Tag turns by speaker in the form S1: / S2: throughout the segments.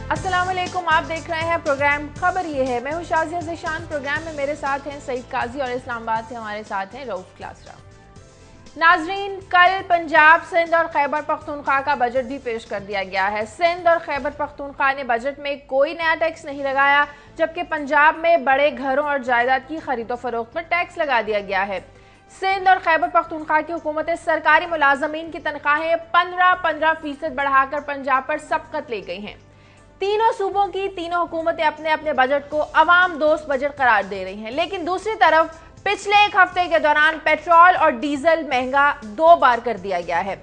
S1: अस्सलाम वालेकुम, आप देख रहे हैं प्रोग्राम खबर ये है। मैं हूं शाजिया ज़ीशान। प्रोग्राम में मेरे साथ हैं सईद काजी और इस्लामाबाद से हमारे साथ हैं रऊफ क्लासरा। नाजरीन, कल पंजाब, सिंध और खैबर पख्तूनख्वा का बजट भी पेश कर दिया गया है। सिंध और खैबर पख्तूनख्वा ने बजट में कोई नया टैक्स नहीं लगाया, जबकि पंजाब में बड़े घरों और जायदाद की खरीदो फरोख्त पर टैक्स लगा दिया गया है। सिंध और खैबर पख्तूनख्वा की हुकूमतें सरकारी मुलाजमीन की तनख्वाहें 15% बढ़ाकर पंजाब पर सबकत ले गई हैं। तीनों सूबों की तीनों हुकूमतें अपने अपने बजट को अवाम दोस्त बजट करार दे रही हैं, लेकिन दूसरी तरफ पिछले एक हफ्ते के दौरान पेट्रोल और डीजल महंगा 2 बार कर दिया गया है।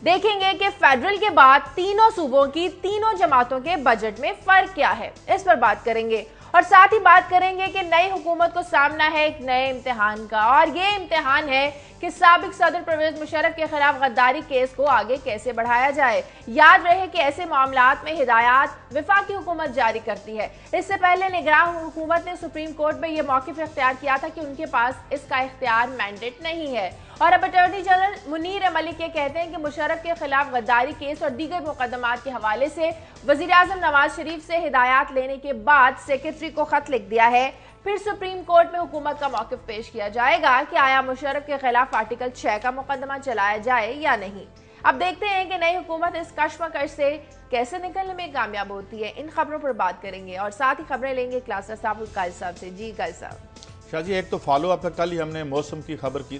S1: देखेंगे कि फेडरल के बाद तीनों सूबों की तीनों जमातों के बजट में फर्क क्या है, इस पर बात करेंगे। और साथ ही बात करेंगे कि नई हुकूमत को सामना है एक नए इम्तिहान का, और ये इम्तिहान है कि साबिक सदर परवेज मुशर्रफ के खिलाफ गद्दारी केस को आगे कैसे बढ़ाया जाए। याद रहे कि ऐसे मामलात में हिदायत वफाकी हुकूमत जारी करती है। इससे पहले निगरान हुकूमत ने सुप्रीम कोर्ट में यह मौक़िफ़ इख्तियार किया था कि उनके पास इसका इख्तियार मैंडेट नहीं है। और अब अटॉर्नी जनरल मुनीर मलिक ये कहते हैं कि मुशर्रफ के खिलाफ गद्दारी केस और दीगर मुकदमात के हवाले से वज़ीर आज़म नवाज शरीफ से हिदायत लेने के बाद सेक्रेटरी को खत लिख दिया है। फिर सुप्रीम कोर्ट में हुकूमत का मौक़िफ़ पेश किया जाएगा कि आया मुशर्रफ के खिलाफ आर्टिकल 6 का मुकदमा चलाया जाए या नहीं। अब देखते हैं कि नई हुकूमत इस कश्मकश से कैसे निकलने में कामयाब होती है। इन खबरों पर बात करेंगे और साथ ही खबरें लेंगे क्लासर साहब कायल साहब से। जी कायल साहब।
S2: शाहजी, एक तो फॉलो अप है, कल ही हमने मौसम की खबर की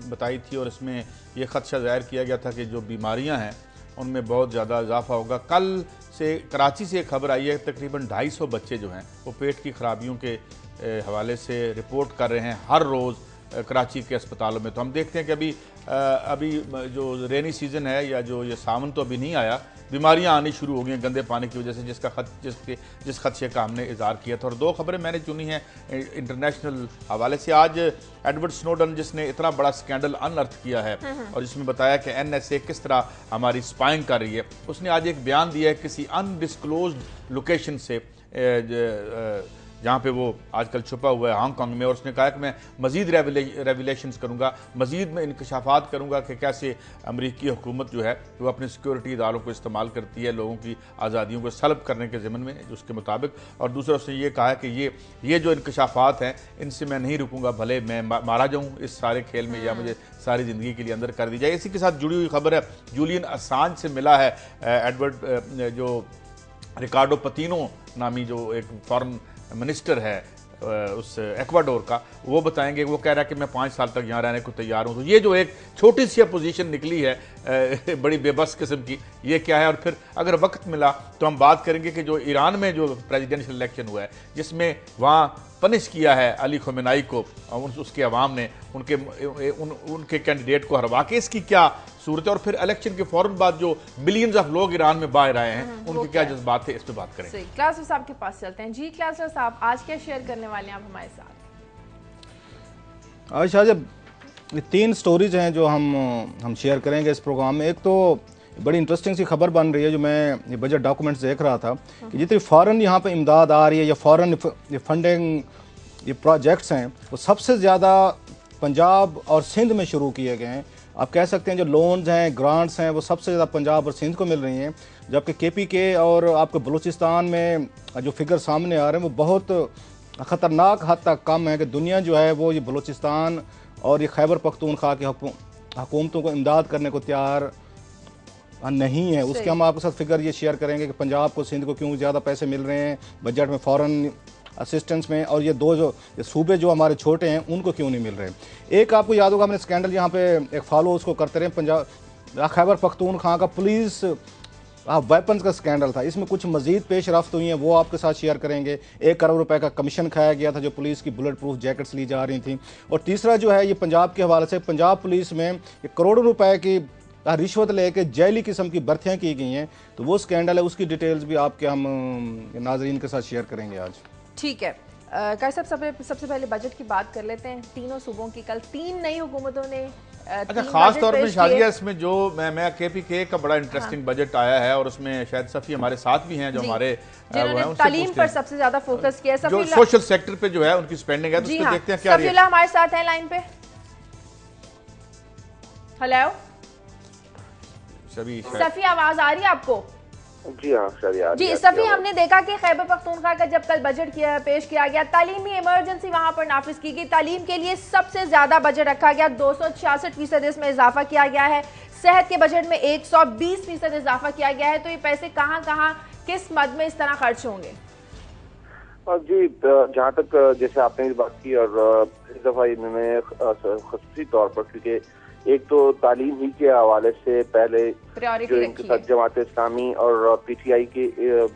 S2: बताई थी और इसमें यह खदशा ज़ाहिर किया गया था कि जो बीमारियां हैं उनमें बहुत ज़्यादा इजाफा होगा। कल से कराची से एक खबर आई है, तकरीबन 250 बच्चे जो हैं वो पेट की खराबियों के हवाले से रिपोर्ट कर रहे हैं हर रोज़ कराची के अस्पतालों में। तो हम देखते हैं कि अभी जो रेनी सीज़न है या जो ये सावन तो अभी नहीं आया, बीमारियां आनी शुरू हो गई हैं गंदे पानी की वजह से, जिस खदशे का हमने इज़हार किया था। और 2 खबरें मैंने चुनी हैं इंटरनेशनल हवाले से। आज एडवर्ड स्नोडन, जिसने इतना बड़ा स्कैंडल अनअर्थ किया है और जिसमें बताया कि NSA किस तरह हमारी स्पाइंग कर रही है, उसने आज एक बयान दिया है किसी अनडिस्क्लोज्ड लोकेशन से जहाँ पे वो आजकल छुपा हुआ है हांगकांग में। और उसने कहा कि मैं मज़ीद रेवलेशंस करूँगा, मज़ीद में इंकशाफात करूँगा कि कैसे अमरीकी हुकूमत जो है वो अपने सिक्योरिटी इदारों को इस्तेमाल करती है लोगों की आज़ादियों को सल्ब करने के ज़िम्मन में उसके मुताबिक। और दूसरा उसने ये कहा कि ये जो इंकशाफात हैं इनसे मैं नहीं रुकूँगा, भले मैं मारा जाऊँ इस सारे खेल में या मुझे सारी ज़िंदगी के लिए अंदर कर दी जाए। इसी के साथ जुड़ी हुई खबर है, जूलियन असांज से मिला है एडवर्ड जो रिकार्डो पतीनो नामी जो एक फॉरेन मिनिस्टर है उस एक्वाडोर का, वो बताएंगे। वो कह रहा है कि मैं 5 साल तक यहाँ रहने को तैयार हूँ। तो ये जो एक छोटी सी अपोजिशन निकली है बड़ी बेबस किस्म की, ये क्या है। और फिर अगर वक्त मिला तो हम बात करेंगे कि जो ईरान में जो प्रेसिडेंशियल इलेक्शन हुआ है जिसमें वहाँ पनिश किया है अली खमेनाई को और उसके अवाम ने उनके कैंडिडेट को हरवा के, इसकी क्या सूरत है। और फिर इलेक्शन के फौरन बाद जो मिलियंस ऑफ लोग ईरान में बाहर आए हैं उनके क्या जज्बात थे, इस पर बात करेंगे।
S1: क्लासर साहब के पास चलते हैं। जी क्लासर साहब, आज क्या शेयर करने वाले हैं आप हमारे साथ?
S3: आज शायद 3 स्टोरीज हैं जो हम शेयर करेंगे इस प्रोग्राम में। एक तो बड़ी इंटरेस्टिंग सी खबर बन रही है जो मैं ये बजट डॉक्यूमेंट्स देख रहा था कि जितनी फ़ॉरेन यहाँ पे इमदाद आ रही है या फ़ॉरेन फंडिंग ये प्रोजेक्ट्स हैं वो सबसे ज़्यादा पंजाब और सिंध में शुरू किए गए हैं। आप कह सकते हैं जो लोन्स हैं, ग्रांट्स हैं, वो सबसे ज़्यादा पंजाब और सिंध को मिल रही हैं, जबकि KPK और आपके बलूचिस्तान में जो फिगर सामने आ रहे हैं वो बहुत ख़तरनाक हद तक कम है कि दुनिया जो है वो ये बलूचिस्तान और ये खैबर पख्तूनख्वा की हुकूमतों को इमदाद करने को तैयार नहीं है। उसके हम आपके साथ फिगर ये शेयर करेंगे कि पंजाब को, सिंध को क्यों ज़्यादा पैसे मिल रहे हैं बजट में फ़ॉरेन असिस्टेंस में, और ये 2 जो सूबे जो हमारे छोटे हैं उनको क्यों नहीं मिल रहे। एक आपको याद होगा हमने स्कैंडल यहाँ पे एक फॉलो उसको करते रहे, पंजाब खैबर पख्तूनख्वा का पुलिस वेपन्स का स्कैंडल था। इसमें कुछ मजीद पेश रफ्त हुई हैं, वो आपके साथ शेयर करेंगे। 1 करोड़ रुपए का कमीशन खाया गया था जो पुलिस की बुलेट प्रूफ जैकेट्स ली जा रही थी। और तीसरा जो है ये पंजाब के हवाले से, पंजाब पुलिस में करोड़ों रुपए की रिश्वत लेके जैली किस्म की भर्तियाँ की गई हैं। तो वो स्कैंडल है, उसकी डिटेल्स भी आपके हम नाजरीन के साथ शेयर करेंगे आज।
S1: ठीक है कैसब, सबसे पहले बजट की बात कर लेते हैं। तीनों सूबों की कल 3 नई हुकूमतों ने
S2: अच्छा, खास तौर पे शादिया इसमें जो मैं KPK का बड़ा इंटरेस्टिंग बजट आया है और उसमें शायद सफ़ी हमारे साथ भी हैं जो हमारे
S1: तालीम पर सबसे ज्यादा फोकस किया है,
S2: जो सोशल सेक्टर पे जो है उनकी स्पेंडिंग है, तो उसको देखते हैं क्या
S1: सफीउल्लाह हमारे साथ है लाइन पे। हेलो सफी, आवाज आ रही है आपको?
S4: जी हाँ सर,
S1: जी सफ़ी, हमने देखा कि खैबर पख्तूनख्वा का जब कल बजट पेश किया गया, तालीमी इमरजेंसी वहां पर नाफिज की गई, तालीम के लिए सबसे ज्यादा बजट रखा गया, 266% इसमें इजाफा किया गया है, सेहत के बजट में 120% इजाफा किया गया है। तो ये पैसे कहाँ कहाँ किस मद में इस तरह खर्च होंगे?
S4: जी, जहाँ तक जैसे आपने इस बात की, और इस दफा इन्होंने खसूसी तौर पर, क्योंकि एक तो तालीम ही के हवाले से पहले जो इनके साथ जमात इस्लामी और पीटीआई के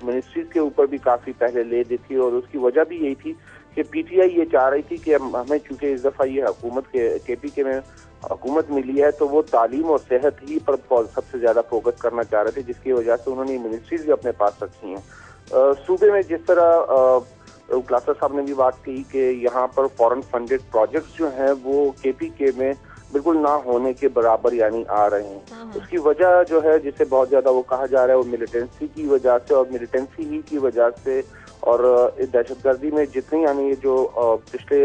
S4: मिनिस्ट्रीज के ऊपर भी काफी पहले ले दी थी, और उसकी वजह भी यही थी कि पीटीआई ये चाह रही थी कि हमें, चूंकि इस दफा ये हुकूमत के केपीके में हुकूमत मिली है, तो वो तालीम और सेहत ही पर सबसे ज्यादा फोकस करना चाह रहे थे, जिसकी वजह से उन्होंने मिनिस्ट्रीज भी अपने पास रखी हैं। सूबे में जिस तरह क्लासर साहब ने भी बात की कि यहाँ पर फॉरेन फंडेड प्रोजेक्ट्स जो हैं वो केपीके में बिल्कुल ना होने के बराबर यानी आ रहे हैं, उसकी वजह जो है, जिसे बहुत ज्यादा वो कहा जा रहा है, वो मिलिटेंसी की वजह से, और मिलिटेंसी ही की वजह से, और दहशतगर्दी में जितनी यानी जो पिछले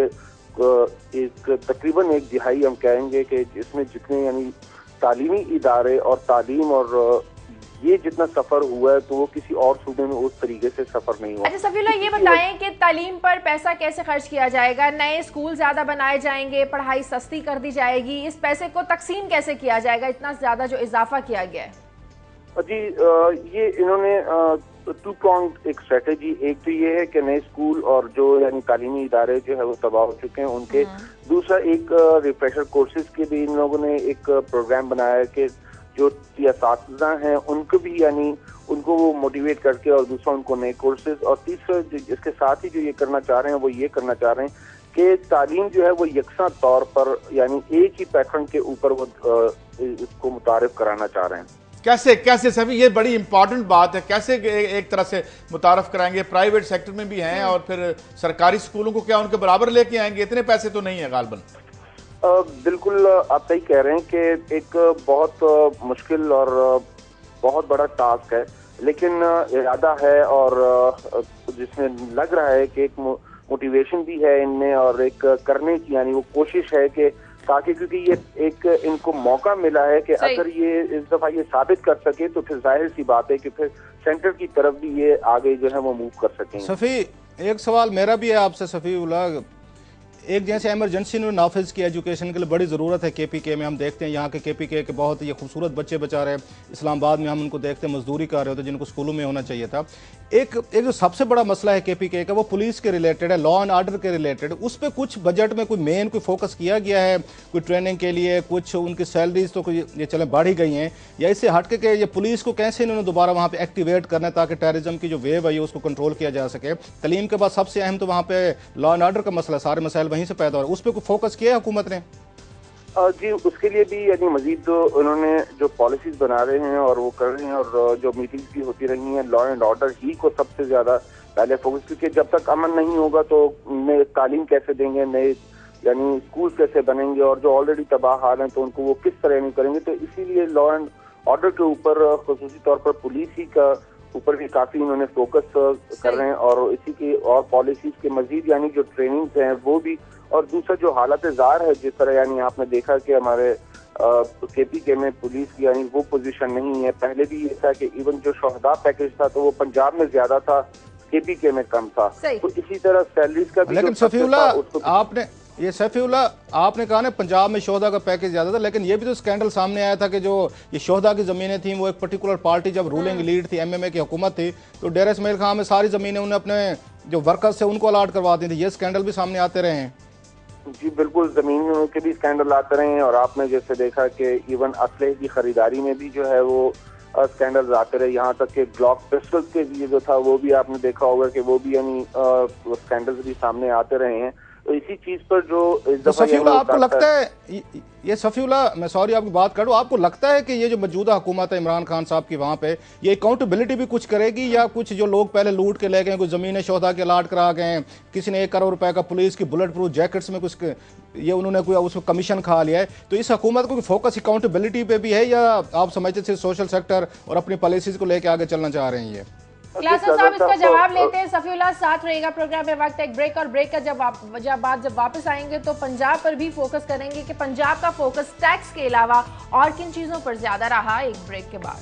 S4: एक तकरीबन एक दिहाई हम कहेंगे कि इसमें जितने यानी तालीमी इदारे और तालीम और ये जितना सफर हुआ है, तो वो किसी और सूबे में उस तरीके से सफर नहीं हुआ।
S1: अच्छा सफीउल्ला, ये बताएं कि तालीम पर पैसा कैसे खर्च किया जाएगा? नए स्कूल ज्यादा बनाए जाएंगे, पढ़ाई सस्ती कर दी जाएगी, इस पैसे को तकसीम कैसे किया जाएगा, इतना ज्यादा जो इजाफा किया गया है?
S4: जी, ये इन्होंने टू प्रॉन्ग एक स्ट्रेटेजी, एक तो ये है कि नए स्कूल और जो यानी तालीमी इदारे जो है वो तबाह हो चुके हैं उनके, दूसरा एक रिफ्रेशर कोर्सेज के भी इन लोगों ने एक प्रोग्राम बनाया है कि जो असातिज़ा हैं उनको भी यानी उनको वो मोटिवेट करके, और दूसरा उनको नए कोर्सेज, और तीसरा इसके साथ ही जो ये करना चाह रहे हैं वो ये करना चाह रहे हैं कि तालीम जो है वो यकसा तौर पर यानी एक ही पैटर्न के ऊपर वो इसको मुतारिफ कराना चाह रहे हैं।
S2: कैसे सभी, ये बड़ी इंपॉर्टेंट बात है, कैसे एक तरह से मुतारफ कराएंगे? प्राइवेट सेक्टर में भी हैं और फिर सरकारी स्कूलों को क्या उनके बराबर लेके आएंगे? इतने पैसे तो नहीं है गालबन।
S4: बिल्कुल आप सही कह रहे हैं कि एक बहुत मुश्किल और बहुत बड़ा टास्क है, लेकिन इरादा है और जिसमें लग रहा है कि एक मोटिवेशन भी है इनमें और एक करने की यानी वो कोशिश है कि ताकि, क्योंकि ये एक इनको मौका मिला है कि अगर ये इस दफा ये साबित कर सके तो फिर जाहिर सी बात है कि फिर सेंटर की तरफ भी ये आगे जो है वो मूव कर सकेंगे।
S3: सफ़ी, एक सवाल मेरा भी है आपसे सफ़ीउल्लाह, एक जैसे इमरजेंसी ने नाफिज की एजुकेशन के लिए बड़ी ज़रूरत है केपीके में, हम देखते हैं यहाँ के केपीके के बहुत ये खूबसूरत बच्चे बचा रहे हैं, इस्लामाबाद में हम उनको देखते हैं मजदूरी कर रहे होते जिनको स्कूलों में होना चाहिए था। एक जो सबसे बड़ा मसला है केपीके का वो पुलिस के रिलेटेड है, लॉ एंड ऑर्डर के रिलेटेड, उस पर कुछ बजट में कोई फोकस किया गया है? कोई ट्रेनिंग के लिए कुछ उनकी सैलरीज तो ये चले बढ़ ही गई हैं, या इससे हट के ये पुलिस को कैसे इन्होंने दोबारा वहाँ पे एक्टिवेट करना है ताकि टेररिज्म की जो वेव है उसको कंट्रोल किया जा सके? तलीम के बाद सबसे अहम तो वहाँ पे लॉ एंड ऑर्डर का मसला, सारे मसाइल वहीं से पैदा हो रहे हैं, उस पर कोई फोकस किया है हुकूमत ने?
S4: जी, उसके लिए भी यानी मजीद तो उन्होंने जो पॉलिसीज बना रहे हैं और वो कर रहे हैं, और जो मीटिंग्स भी होती रही हैं, लॉ एंड ऑर्डर ही को सबसे ज्यादा पहले फोकस, क्योंकि जब तक अमन नहीं होगा तो नए तालीम कैसे देंगे, नए यानी स्कूल कैसे बनेंगे, और जो ऑलरेडी तबाह हाल हैं तो उनको वो किस तरह नहीं करेंगे। तो इसीलिए लॉ एंड ऑर्डर के ऊपर खुसूसी तौर पर पुलिस ही का ऊपर भी काफी उन्होंने फोकस कर रहे हैं, और इसी की और पॉलिसीज के मजीद यानी जो ट्रेनिंग्स हैं वो भी, और दूसरा जो हालत ज़ार है, जिस तरह यानी आपने देखा कि हमारे केपीके में पुलिस की यानी वो पोजीशन नहीं है। पहले भी ये था कि इवन जो शोहदा पैकेज था तो वो पंजाब में ज्यादा था, केपीके में कम था, तो इसी तरह सैलरीज का भी।
S3: लेकिन सफ़ीउल्लाह आपने कहा ना पंजाब में शोहदा का पैकेज ज़्यादा था, लेकिन ये भी तो स्कैंडल सामने आया था कि जो ये शोहदा की ज़मीनें थी वो एक पर्टिकुलर पार्टी जब रूलिंग लीड थी, एमएमए की हुकूमत थी, तो डेरा इस्माइल खां में सारी ज़मीनें उन्हें अपने जो वर्कर्स थे उनको अलाट करवा दी थी। ये स्कैंडल भी सामने आते रहे हैं।
S4: जी बिल्कुल, जमीन के भी स्कैंडल आते रहे हैं, और आपने जैसे देखा कि इवन असलहे की खरीदारी में भी जो है वो स्कैंडल आते रहे, यहाँ तक कि ग्लॉक पिस्टल्स के लिए जो था वो भी आपने देखा होगा कि वो भी यानी स्कैंडल्स भी सामने आते रहे हैं। तो इसी चीज पर जो इस दफा
S3: आपको लगता है ये सफ़ीउल्लाह, मैं सॉरी आपकी बात करूँ, आपको लगता है कि ये जो मौजूदा हुकूमत है इमरान खान साहब की वहाँ पे ये अकाउंटेबिलिटी भी कुछ करेगी, या कुछ जो लोग पहले लूट के ले गए, कुछ ज़मीनें शोहदा के अलाट करा गए, किसी ने 1 करोड़ रुपए का पुलिस की बुलेट प्रूफ जैकेट्स में कुछ ये उन्होंने कोई उसमें कमीशन खा लिया है, तो इस हुकूमत को फोकस अकाउंटेबिलिटी पे भी है, या आप समझते थे सोशल सेक्टर और अपनी पॉलिसीज को लेकर आगे चलना चाह रहे हैं? ये
S1: क्लासर साहब इसका जवाब लेते हैं। सफ़ीउल्लाह साथ रहेगा प्रोग्राम में, वक्त एक ब्रेक, और ब्रेक का जब वापस आएंगे तो पंजाब पर भी फोकस करेंगे कि पंजाब का फोकस टैक्स के अलावा और किन चीजों पर ज्यादा रहा। एक ब्रेक के बाद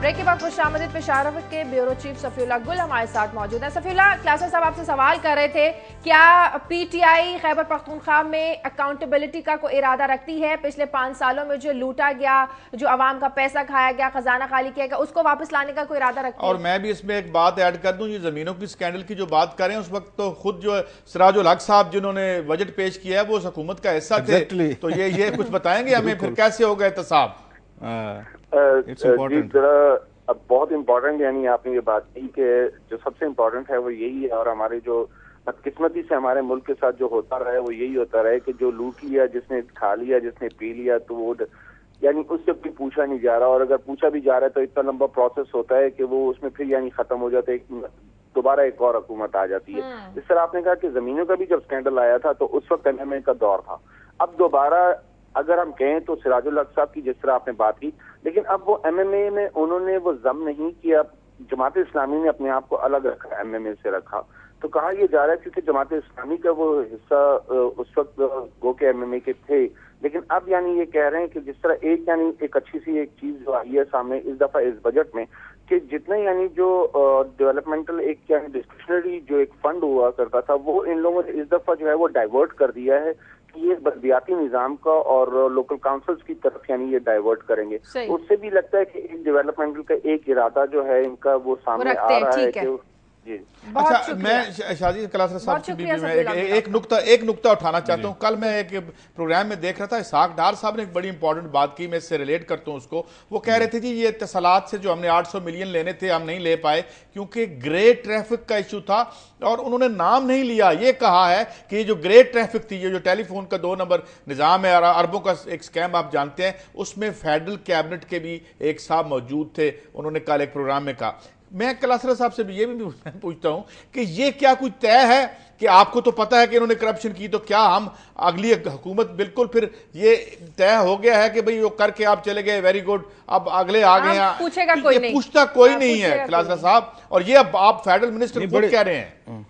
S1: ब्रेक के बाद खुशामदीद पेशावर के ब्यूरो चीफ सफीउल्लाह गुल हमारे साथ मौजूद है। सफीउल्लाह, क्लासा साहब आपसे सवाल कर रहे थे, क्या पीटीआई खैबर पख्तूनख्वा में अकाउंटेबिलिटी का कोई इरादा रखती है? पिछले 5 सालों में जो लूटा गया, जो आवाम का पैसा खाया गया, खजाना खाली किया गया, उसको वापस लाने का कोई इरादा रखती है?
S2: और मैं भी इसमें एक बात ऐड कर दूं, ये जमीनों की स्कैंडल की जो बात कर रहे हैं, उस वक्त तो खुद जो सिराजुल हक साहब जिन्होंने बजट पेश किया है वो उस हुकूमत का हिस्सा थे, तो ये कुछ बताएंगे हमें फिर कैसे हो गए एहतसाब?
S4: अब बहुत इम्पोर्टेंट, यानी आपने ये बात की कि जो सबसे इम्पोर्टेंट है वो यही है, और हमारे जो बदकिस्मती से हमारे मुल्क के साथ जो होता रहा है वो यही होता रहा है कि जो लूट लिया, जिसने खा लिया, जिसने पी लिया, तो वो यानी उससे भी पूछा नहीं जा रहा, और अगर पूछा भी जा रहा है तो इतना लंबा प्रोसेस होता है कि वो उसमें फिर यानी खत्म हो जाता है, दोबारा एक और हुकूमत आ जाती है। इस तरह आपने कहा कि जमीनों का भी जब स्कैंडल आया था तो उस वक्त एमएमए का दौर था। अब दोबारा अगर हम कहें तो सिराजुल हक साहब की जिस तरह आपने बात की, लेकिन अब वो एमएमए में उन्होंने वो जम नहीं किया, जमात इस्लामी ने अपने आप को अलग रखा, एमएमए से रखा। तो कहा यह जा रहा है क्योंकि जमात इस्लामी का वो हिस्सा उस वक्त गो के एमएमए के थे, लेकिन अब यानी ये कह रहे हैं कि जिस तरह एक यानी एक अच्छी सी एक चीज जो आई है सामने इस दफा इस बजट में, कि जितने यानी जो डेवलपमेंटल एक यानी डिस्क्रिशनरी जो एक फंड हुआ करता था वो इन लोगों ने इस दफा जो है वो डाइवर्ट कर दिया है कि ये बलदियाती निजाम का और लोकल काउंसिल्स की तरफ यानी ये डाइवर्ट करेंगे। उससे भी लगता है कि एक डेवलपमेंटल का एक इरादा जो है इनका वो सामने आ रहा है कि जी।
S2: अच्छा, मैं शादी कलासरा साहब की भी मैं एक नुक्ता उठाना चाहता हूँ। कल मैं एक प्रोग्राम में देख रहा था, इसहाक डार साहब ने एक बड़ी इंपॉर्टेंट बात की, मैं इससे रिलेट करता हूँ उसको। वो कह रहे थे जी ये इत्तसालात से जो हमने 800 मिलियन लेने थे हम नहीं ले पाए क्योंकि ग्रे ट्रैफिक का इशू था, और उन्होंने नाम नहीं लिया। ये कहा है कि जो ग्रे ट्रैफिक थी, ये जो टेलीफोन का 2 नंबर निजाम है, अरबों का एक स्कैम आप जानते हैं, उसमें फेडरल कैबिनेट के भी एक साहब मौजूद थे, उन्होंने कल एक प्रोग्राम में कहा। मैं कलासरा साहब से भी ये भी पूछता हूं कि ये क्या कुछ तय है कि आपको तो पता है कि इन्होंने करप्शन की, तो क्या हम अगली हुकूमत बिल्कुल फिर ये तय हो गया है कि भाई वो करके आप चले गए, वेरी गुड, अब अगले आ गए हैं,
S1: पूछेगा कोई नहीं,
S2: पूछता कोई नहीं है कलासरा साहब, और ये अब आप फेडरल मिनिस्टर खुद कह रहे हैं।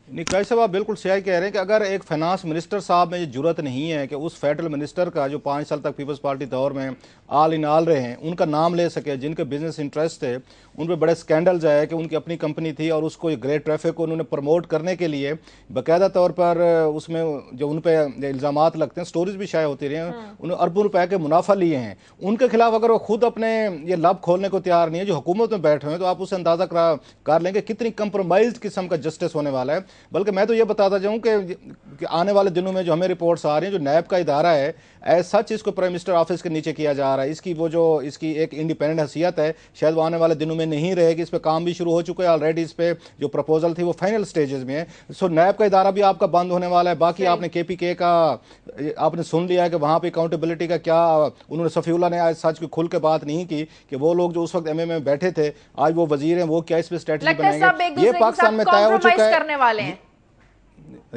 S3: निकाय साहब आप बिल्कुल सही कह रहे हैं कि अगर एक फाइनेंस मिनिस्टर साहब में ये जरूरत नहीं है कि उस फेडरल मिनिस्टर का जो 5 साल तक पीपल्स पार्टी दौर में आल इन आल रहे हैं उनका नाम ले सके, जिनके बिजनेस इंटरेस्ट थे, उन पर बड़े स्कैंडल्स आए कि उनकी अपनी कंपनी थी और उसको ग्रे ट्रैफिक को उन्होंने प्रमोट करने के लिए बाकायदा तौर पर उसमें जो उन पर इल्ज़ामात लगते हैं, स्टोरीज भी शाये होती रही हैं, उन्होंने अरबों रुपए के मुनाफा लिए हैं, उनके खिलाफ अगर वो खुद अपने ये लब खोलने को तैयार नहीं है, जो हुकूमत में बैठे हुए हैं, तो आप उससे अंदाजा कर लेंगे कितनी कंप्रोमाइज्ड किस्म का जस्टिस होने वाला है। बल्कि मैं तो ये बताता जाऊं कि आने वाले दिनों में जो हमें रिपोर्ट्स आ रही हैं, जो नैब का इदारा है एज सच इसको प्राइम मिनिस्टर ऑफिस के नीचे किया जा रहा है, इसकी वो जो इसकी एक इंडिपेंडेंट हैसियत है शायद वो आने वाले दिनों में नहीं रहेगी। इस पर काम भी शुरू हो चुका है ऑलरेडी, इस पे जो प्रपोजल थी वो फाइनल स्टेजेस में है। सो नैब का इदारा भी आपका बंद होने वाला है। बाकी आपने KPK का आपने सुन लिया है कि वहां पर अकाउंटेबिलिटी का क्या, उन्होंने सफीउल्लाह ने आज सच की खुल के बात नहीं की कि वो लोग जो उस वक्त MMA में बैठे थे आज वो वजीर हैं, वो क्या इस पर स्ट्रेटजी बनाएंगे। ये पाकिस्तान में तय हो चुका है,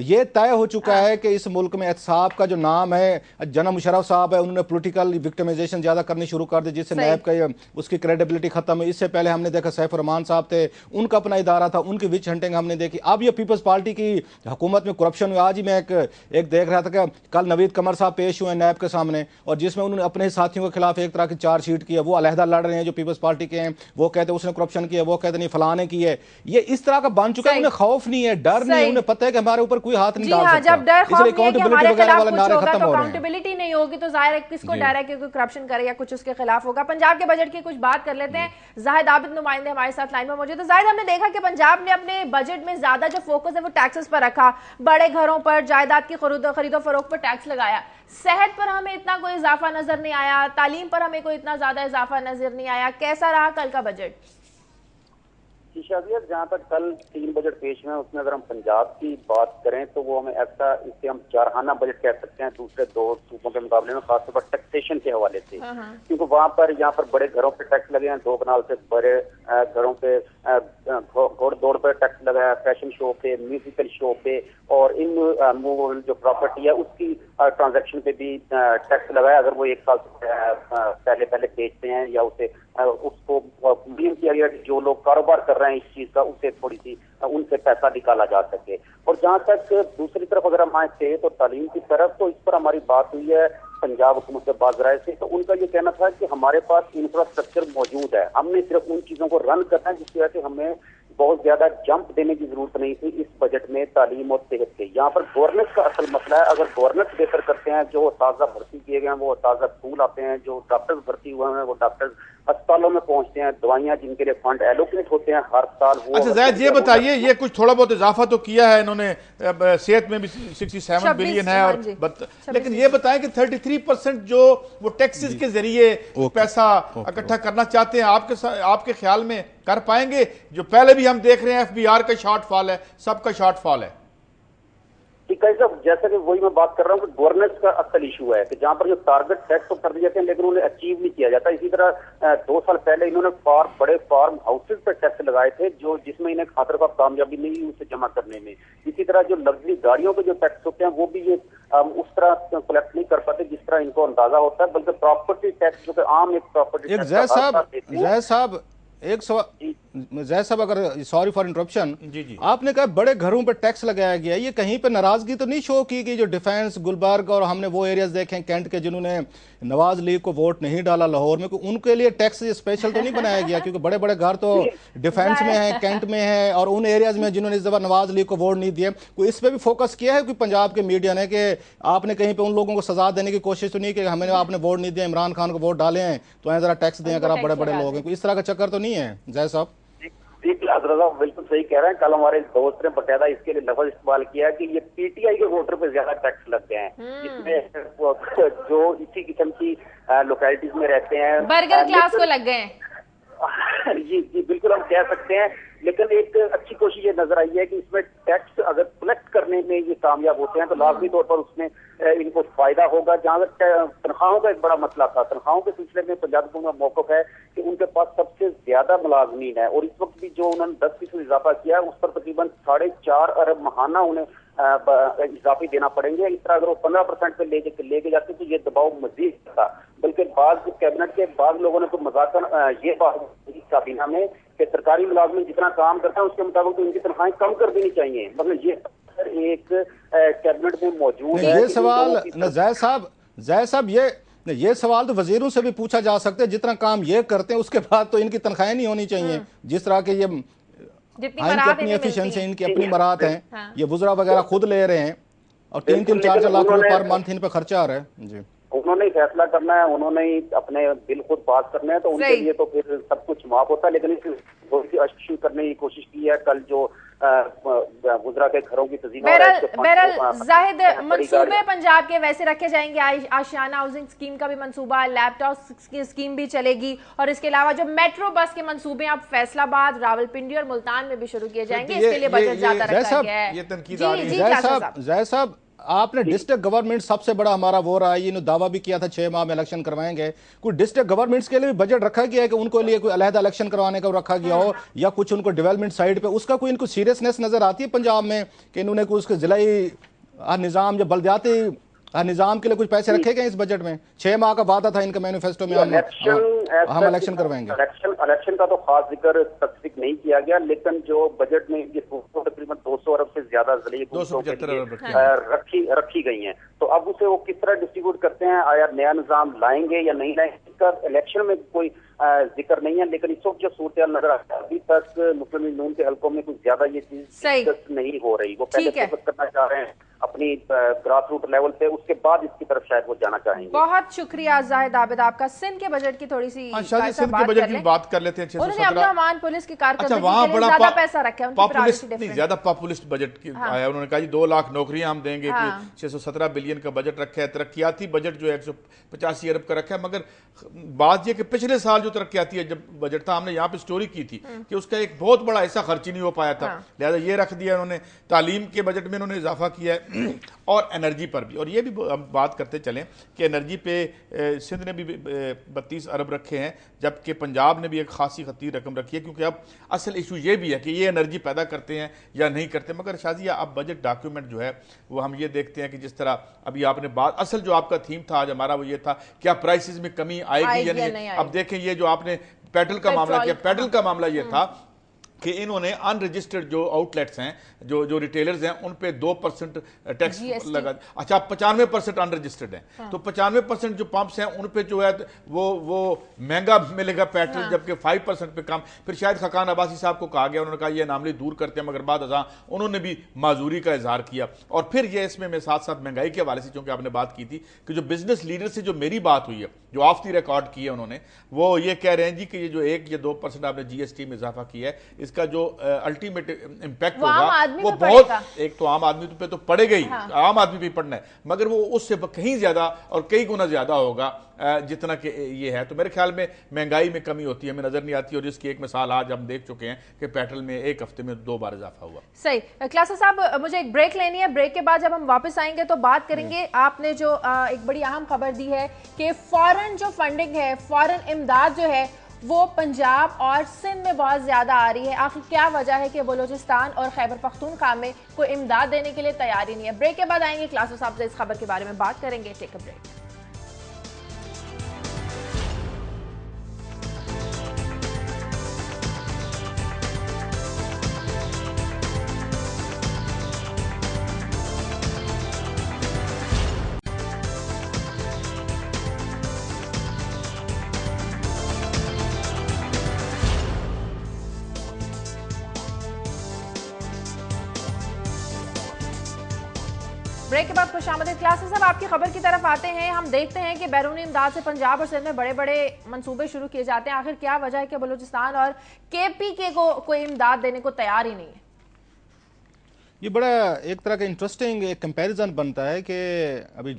S3: ये तय हो चुका है कि इस मुल्क में एहतसाब का जो नाम है, जना मुशर्रफ साहब है, उन्होंने पॉलिटिकल विक्टिमाइजेशन ज्यादा करनी शुरू कर दी, जिससे नैब का उसकी क्रेडिबिलिटी खत्म हुई। इससे पहले हमने देखा सैफ रहमान साहब थे, उनका अपना इदारा था, उनकी विच हंटिंग हमने देखी। अब ये पीपल्स पार्टी की हुकूमत में करप्शन हुई। आज ही मैं एक देख रहा था कि कल नवीद कमर साहब पेश हुए नैब के सामने, और जिसमें उन्होंने अपने साथियों के खिलाफ एक तरह की चार्जशीट की है, वो अलहदा लड़ रहे हैं जो पीपल्स पार्टी के हैं, वो कहते हैं उसने करप्शन किया, वो कहते नहीं फलाने की है। ये इस तरह का बन चुका है, उन्हें खौफ नहीं है, डर नहीं है, उन्हें पता है कि हमारे ऊपर कोई हाथ नहीं डाल सकता।
S1: जब डर खौफ नहीं है कि हमारे खिलाफ कुछ होगा तो अकाउंटेबिलिटी नहीं होगी, तो जाहिर है किसको डर है कि कोई करप्शन करे या कुछ उसके खिलाफ होगा। पंजाब के बजट की कुछ बात कर लेते हैं। जाहिद आबिद नुमाइंदे हमारे साथ लाइन में मौजूद है। जाहिद, हमने देखा कि पंजाब ने अपने बजट में ज्यादा जो फोकस है वो टैक्सेस पर रखा, बड़े घरों पर, जायदाद की खरीदो फरोख्त पर टैक्स लगाया। सेहत पर हमें इतना कोई इजाफा नजर नहीं आया, तालीम पर हमें कोई इतना ज्यादा इजाफा नजर नहीं आया। कैसा रहा कल का बजट?
S5: शादियत, जहाँ तक कल 3 बजट पेश हुए उसमें अगर हम पंजाब की बात करें तो वो हमें ऐसा, इसे हम जारहाना बजट कह सकते हैं दूसरे 2 सूबों के मुकाबले में, खासतौर पर टैक्सेशन के हवाले से, क्योंकि वहाँ पर यहाँ पर बड़े घरों पे टैक्स लगे हैं, 2 कनाल से बड़े घरों पे घोड़ दौड़ पर टैक्स लगा है, फैशन शो पे, म्यूजिकल शो पे, और इन मूवेबल जो प्रॉपर्टी है उसकी ट्रांजैक्शन पे भी टैक्स लगा है। अगर वो 1 साल से पहले बेचते हैं या उसे उसको क्लीन किया गया, जो लोग कारोबार कर रहे हैं इस चीज का, उसे थोड़ी सी उनसे पैसा निकाला जा सके। और जहाँ तक दूसरी तरफ अगर हम आए थे तो तालीम की तरफ, तो इस पर हमारी बात हुई है पंजाब हुकूमत के बाज़राए से, तो उनका ये कहना था कि हमारे पास इंफ्रास्ट्रक्चर मौजूद है, हमने सिर्फ उन चीज़ों को रन करना है जिसकी वजह से हमें बहुत ज्यादा जंप देने की जरूरत नहीं थी इस बजट में तालीम और सेहत के। यहाँ पर गवर्नेंस का असल मसला है। अगर गवर्नेंस बेहतर करते हैं, जो ताज़ा भर्ती किए गए हैं वो ताज़ा स्कूल आते हैं, जो डॉक्टर्स भर्ती हुए हैं वो डॉक्टर्स अस्पतालों में पहुंचते हैं, दवाइयां जिनके लिए फंड एलोकेट होते हैं हर साल वो।
S2: अच्छा ज़ैद ये बताइए, ये कुछ थोड़ा बहुत इजाफा तो किया है इन्होंने, सेहत में भी 67 बिलियन है और लेकिन ये बताएं कि 33% जो वो टैक्सेस के जरिए पैसा इकट्ठा करना चाहते हैं, आपके ख्याल में कर पाएंगे? जो पहले भी हम देख रहे हैं FBR का शॉर्टफॉल है, सबका शॉर्टफॉल है।
S5: जैसा कि वही मैं बात कर रहा हूँ कि गवर्नेंस का असल इशू है कि जहाँ पर जो टारगेट सेट तो कर दिए जाते हैं लेकिन उन्हें अचीव नहीं किया जाता। इसी तरह 2 साल पहले इन्होंने बड़े फार्म हाउसेज पर टैक्स लगाए थे जो जिसमें इन्हें खातर का कामयाबी नहीं हुई उसे जमा करने में। इसी तरह जो लग्जरी गाड़ियों के जो टैक्स होते हैं वो भी ये उस तरह कलेक्ट नहीं कर पाते जिस तरह इनको अंदाजा होता है, बल्कि प्रॉपर्टी टैक्स जो कि आम एक प्रॉपर्टी
S3: जय साहब एक सवाल जय साहब, अगर सॉरी फॉर इंटरप्शन, आपने कहा बड़े घरों पर टैक्स लगाया गया, ये कहीं पे नाराजगी तो नहीं शो की कि जो डिफेंस गुलबर्ग और हमने वो एरियाज देखे कैंट के जिन्होंने नवाज लीग को वोट नहीं डाला लाहौर में, उनके लिए टैक्स स्पेशल तो नहीं बनाया गया? क्योंकि बड़े बड़े घर तो डिफेंस में है, कैंट में है, और उन एरियाज में जिन्होंने इस दफा नवाज लीग को वोट नहीं दिया, कोई इस पर भी फोकस किया है कि पंजाब के मीडिया ने कि आपने कहीं पे उन लोगों को सजा देने की कोशिश तो नहीं कि हमें आपने वोट नहीं दिया, इमरान खान को वोट डाले हैं तो जरा टैक्स दें अगर आप बड़े बड़े लोग हैं? कोई इस तरह का चक्कर तो नहीं है जय साहब?
S5: बिल्कुल सही कह रहे हैं। कल हमारे दोस्त ने बकायदा इसके लिए लफ्ज इस्तेमाल किया कि ये PTI के वोटर पे ज्यादा टैक्स लग गए हैं, जिसमें जो इसी किस्म की लोकेलिटीज में रहते हैं
S1: बर्गर क्लास को लग गए हैं।
S5: जी बिल्कुल हम कह सकते हैं। लेकिन एक अच्छी कोशिश ये नजर आई है कि इसमें टैक्स अगर कलेक्ट करने में ये कामयाब होते हैं तो लाजमी तौर पर उसमें इनको फायदा होगा। जहाँ तनख्वाहों का एक बड़ा मसला था, तनख्वाहों के सिलसिले में पंजाब हुकूमत का मौक़िफ़ है कि उनके पास सबसे ज्यादा मुलाजमीन है और इस वक्त भी जो उन्होंने 10% इजाफा किया है उस पर तकरीबन 4.5 अरब महाना उन्हें इजाफी देना पड़ेंगे। इस तरह अगर वो 15% पे लेके जाते तो ये दबाव मजीद था, बल्कि बाद कैबिनेट के बाद लोगों ने तो मजाकन ये बात काबीना में कि सरकारी मुलाजमीन जितना काम करता है उसके मुताबिक तो इनकी तनख्वाहें कम कर देनी चाहिए, मतलब ये एक कैबिनेट में मौजूद है।
S3: ये सवाल जय साहब ये सवाल तो वजीरों से भी पूछा जा सकता है, जितना काम ये करते हैं उसके बाद तो इनकी तनख्वाहें नहीं होनी चाहिए जिस तरह के ये इनकी अपनी एफिशिएंसी, इनकी अपनी मराहत हैं, ये वुज़रा वगैरह खुद ले रहे हैं और 3-4 लाख रुपए पर मंथ इन पे खर्चा आ रहा है। जी
S5: उन्होंने ही फैसला करना है, उन्होंने ही अपने बिल खुद पास करने हैं, तो उनके लिए तो फिर सब कुछ माफ होता है। लेकिन इस करने की कोशिश की है कल जो गुजरा के घरों की
S1: बहरहाल जाहिद मंसूबे पंजाब के वैसे रखे जाएंगे। आशियाना हाउसिंग स्कीम का भी मंसूबा, लैपटॉप की स्कीम भी चलेगी और इसके अलावा जो मेट्रो बस के मंसूबे अब फैसलाबाद, रावलपिंडी और मुल्तान में भी शुरू किए जाएंगे, इसके लिए बजट ज्यादा रखा गया है।
S3: जय साहब आपने डिस्ट्रिक्ट गवर्नमेंट सबसे बड़ा हमारा वो रहा है, इन्होंने दावा भी किया था 6 माह में इलेक्शन करवाएंगे, कोई डिस्ट्रिक्ट गवर्नमेंट्स के लिए भी बजट रखा गया है कि उनको लिए कोई अलहदा इलेक्शन करवाने का रखा गया हो या कुछ उनको डेवलपमेंट साइड पे उसका कोई इनको सीरियसनेस नजर आती है पंजाब में कि इन्होंने कोई उसके जिलाई निज़ाम या बलदियाती निज़ाम के लिए कुछ पैसे रखे गए इस बजट में? 6 माह का वादा था इनका मैनिफेस्टो में हम इलेक्शन करवाएंगे।
S5: इलेक्शन का तो खास जिक्र स्पेसिफिक नहीं किया गया, लेकिन जो बजट में ये तकरीबन 200 अरब से ज्यादा रखी गई हैं, तो अब उसे वो किस तरह डिस्ट्रीब्यूट करते हैं, आया नया निजाम लाएंगे या नहीं लाएंगे, इसका इलेक्शन में कोई जिक्र नहीं है। लेकिन इस वक्त जो सूरत नजर आता है अभी तक मुस्लिम लीग नून के हलकों में कुछ ज्यादा ये चीज नहीं हो रही। वो पहले फोकस करना चाह रहे हैं अपनी ग्रास रूट लेवल पे, उसके बाद इसकी तरफ शायद वो जाना चाहेंगे।
S1: बहुत शुक्रिया जाहिद आबिद आपका। सिंध के बजट की थोड़ी सी
S2: सिंध के बजट की बात कर लेते हैं।
S1: 617 पुलिस की कारकर्दगी के लिए ज्यादा पैसा रखा है,
S2: ज्यादा पॉपुलिस्ट बजट आया। उन्होंने कहा 2 लाख नौकरियां हम देंगे, 617 बिलियन का बजट रखा है। तरक्याती बजट जो है 185 अरब का रखा है, मगर बात यह कि पिछले साल जो तरक्याती है जब बजट था, हमने यहाँ पे स्टोरी की थी कि उसका एक बहुत बड़ा ऐसा खर्च ही नहीं हो पाया था, लिहाजा ये रख दिया उन्होंने। तालीम के बजट में उन्होंने इजाफा किया है और एनर्जी पर भी। और ये भी हम बात करते चलें कि एनर्जी पे सिंध ने भी 32 अरब रखे हैं, जबकि पंजाब ने भी एक खासी खतीर रकम रखी है, क्योंकि अब असल इशू ये भी है कि ये एनर्जी पैदा करते हैं या नहीं करते। मगर शाजिया अब बजट डॉक्यूमेंट जो है वो हम ये देखते हैं कि जिस तरह अभी आपने बात, असल जो आपका थीम था आज हमारा वो ये था क्या प्राइसेस में कमी आएगी या नहीं। अब देखें ये जो आपने पेट्रोल का मामला किया, पेट्रोल का मामला ये था कि इन्होंने अनरजिस्टर्ड जो आउटलेट्स हैं, जो रिटेलर्स हैं, उन पे 2% टैक्स लगा। अच्छा, 95% अनरजिस्टर्ड हैं। हाँ। तो 95% जो पंप्स हैं उन पे जो है वो महंगा मिलेगा पेट्रोल। हाँ। जबकि 5% पे कम। फिर शायद खकान अब्बासी साहब को कहा गया, उन्होंने कहा ये नामली दूर करते हैं, मगर बाद उन्होंने भी माजूरी का इजहार किया। और फिर ये इसमें मैं साथ साथ महंगाई के हवाले से, चूंकि आपने बात की थी कि जो बिजनेस लीडर से जो मेरी बात हुई है, जो ऑफ द रिकॉर्ड की है उन्होंने, वो ये कह रहे हैं जी कि ये जो 1 या 2% आपने जीएसटी में इजाफा किया है, इसका जो अल्टीमेट इंपैक्ट होगा वो बहुत, एक तो आम आदमी पे तो पड़ेगा ही। हाँ। आम आदमी भी पड़ना है, मगर वो उससे कहीं ज्यादा और कई गुना ज्यादा होगा जितना कि ये है। तो मेरे ख्याल में महंगाई में कमी होती है, हमें नजर नहीं आती। और जिसकी एक मिसाल आज हम देख चुके हैं कि पेट्रोल में एक हफ्ते में 2 बार इजाफा हुआ।
S1: सही। क्लासा साहब, मुझे एक ब्रेक लेनी है, ब्रेक के बाद जब हम वापस आएंगे तो बात करेंगे। आपने जो एक बड़ी अहम खबर दी है कि फॉरेन जो फंडिंग है, फॉरेन इमदाद जो है वो पंजाब और सिंध में बहुत ज्यादा आ रही है। आखिर क्या वजह है कि बलूचिस्तान और खैबर पख्तूनख्वा में कोई इमदाद देने के लिए तैयारी नहीं है? ब्रेक के बाद आएंगे, क्लासा साहब से इस खबर के बारे में बात करेंगे। Take a break. ब्रेक के बाद खुशामदीद। क्लासेस साहब, आपकी खबर की तरफ आते हैं। हम देखते हैं कि बैरूनी इमदाद से पंजाब और सिंध में बड़े बड़े मंसूबे शुरू किए जाते हैं। आखिर क्या वजह है कि बलूचिस्तान और केपीके को कोई इमदाद देने को तैयार ही नहीं है?
S3: ये बड़ा एक तरह का इंटरेस्टिंग एक कंपैरिजन बनता है कि अभी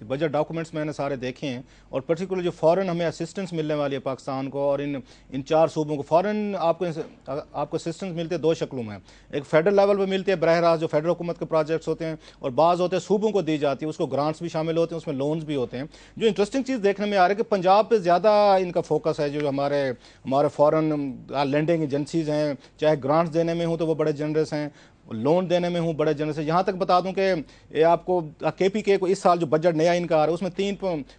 S3: बजट डॉक्यूमेंट्स मैंने सारे देखे हैं, और पर्टिकुलर जो फॉरेन हमें असिस्टेंस मिलने वाली है पाकिस्तान को, और इन 4 सूबों को फॉरेन आपको असिस्टेंस मिलते हैं 2 शक्लों में। एक फेडरल लेवल पे मिलती है बरह रास्त, जो फेडरल हुकूमत के प्रोजेक्ट्स होते हैं, और बाज़ होते हैं सूबों को दी जाती है, उसको ग्रांट्स भी शामिल होते हैं, उसमें लोन्स भी होते हैं। जो इंटरेस्टिंग चीज़ देखने में आ रही है कि पंजाब पर ज़्यादा इनका फोकस है। जो हमारे फॉरेन लेंडिंग एजेंसीज हैं, चाहे ग्रांट्स देने में हो तो वो बड़े जनरस हैं, लोन देने में हूँ बड़े जनरस है। यहाँ तक बता दूं कि ये आपको केपीके को इस साल जो बजट नया इनका आ रहा है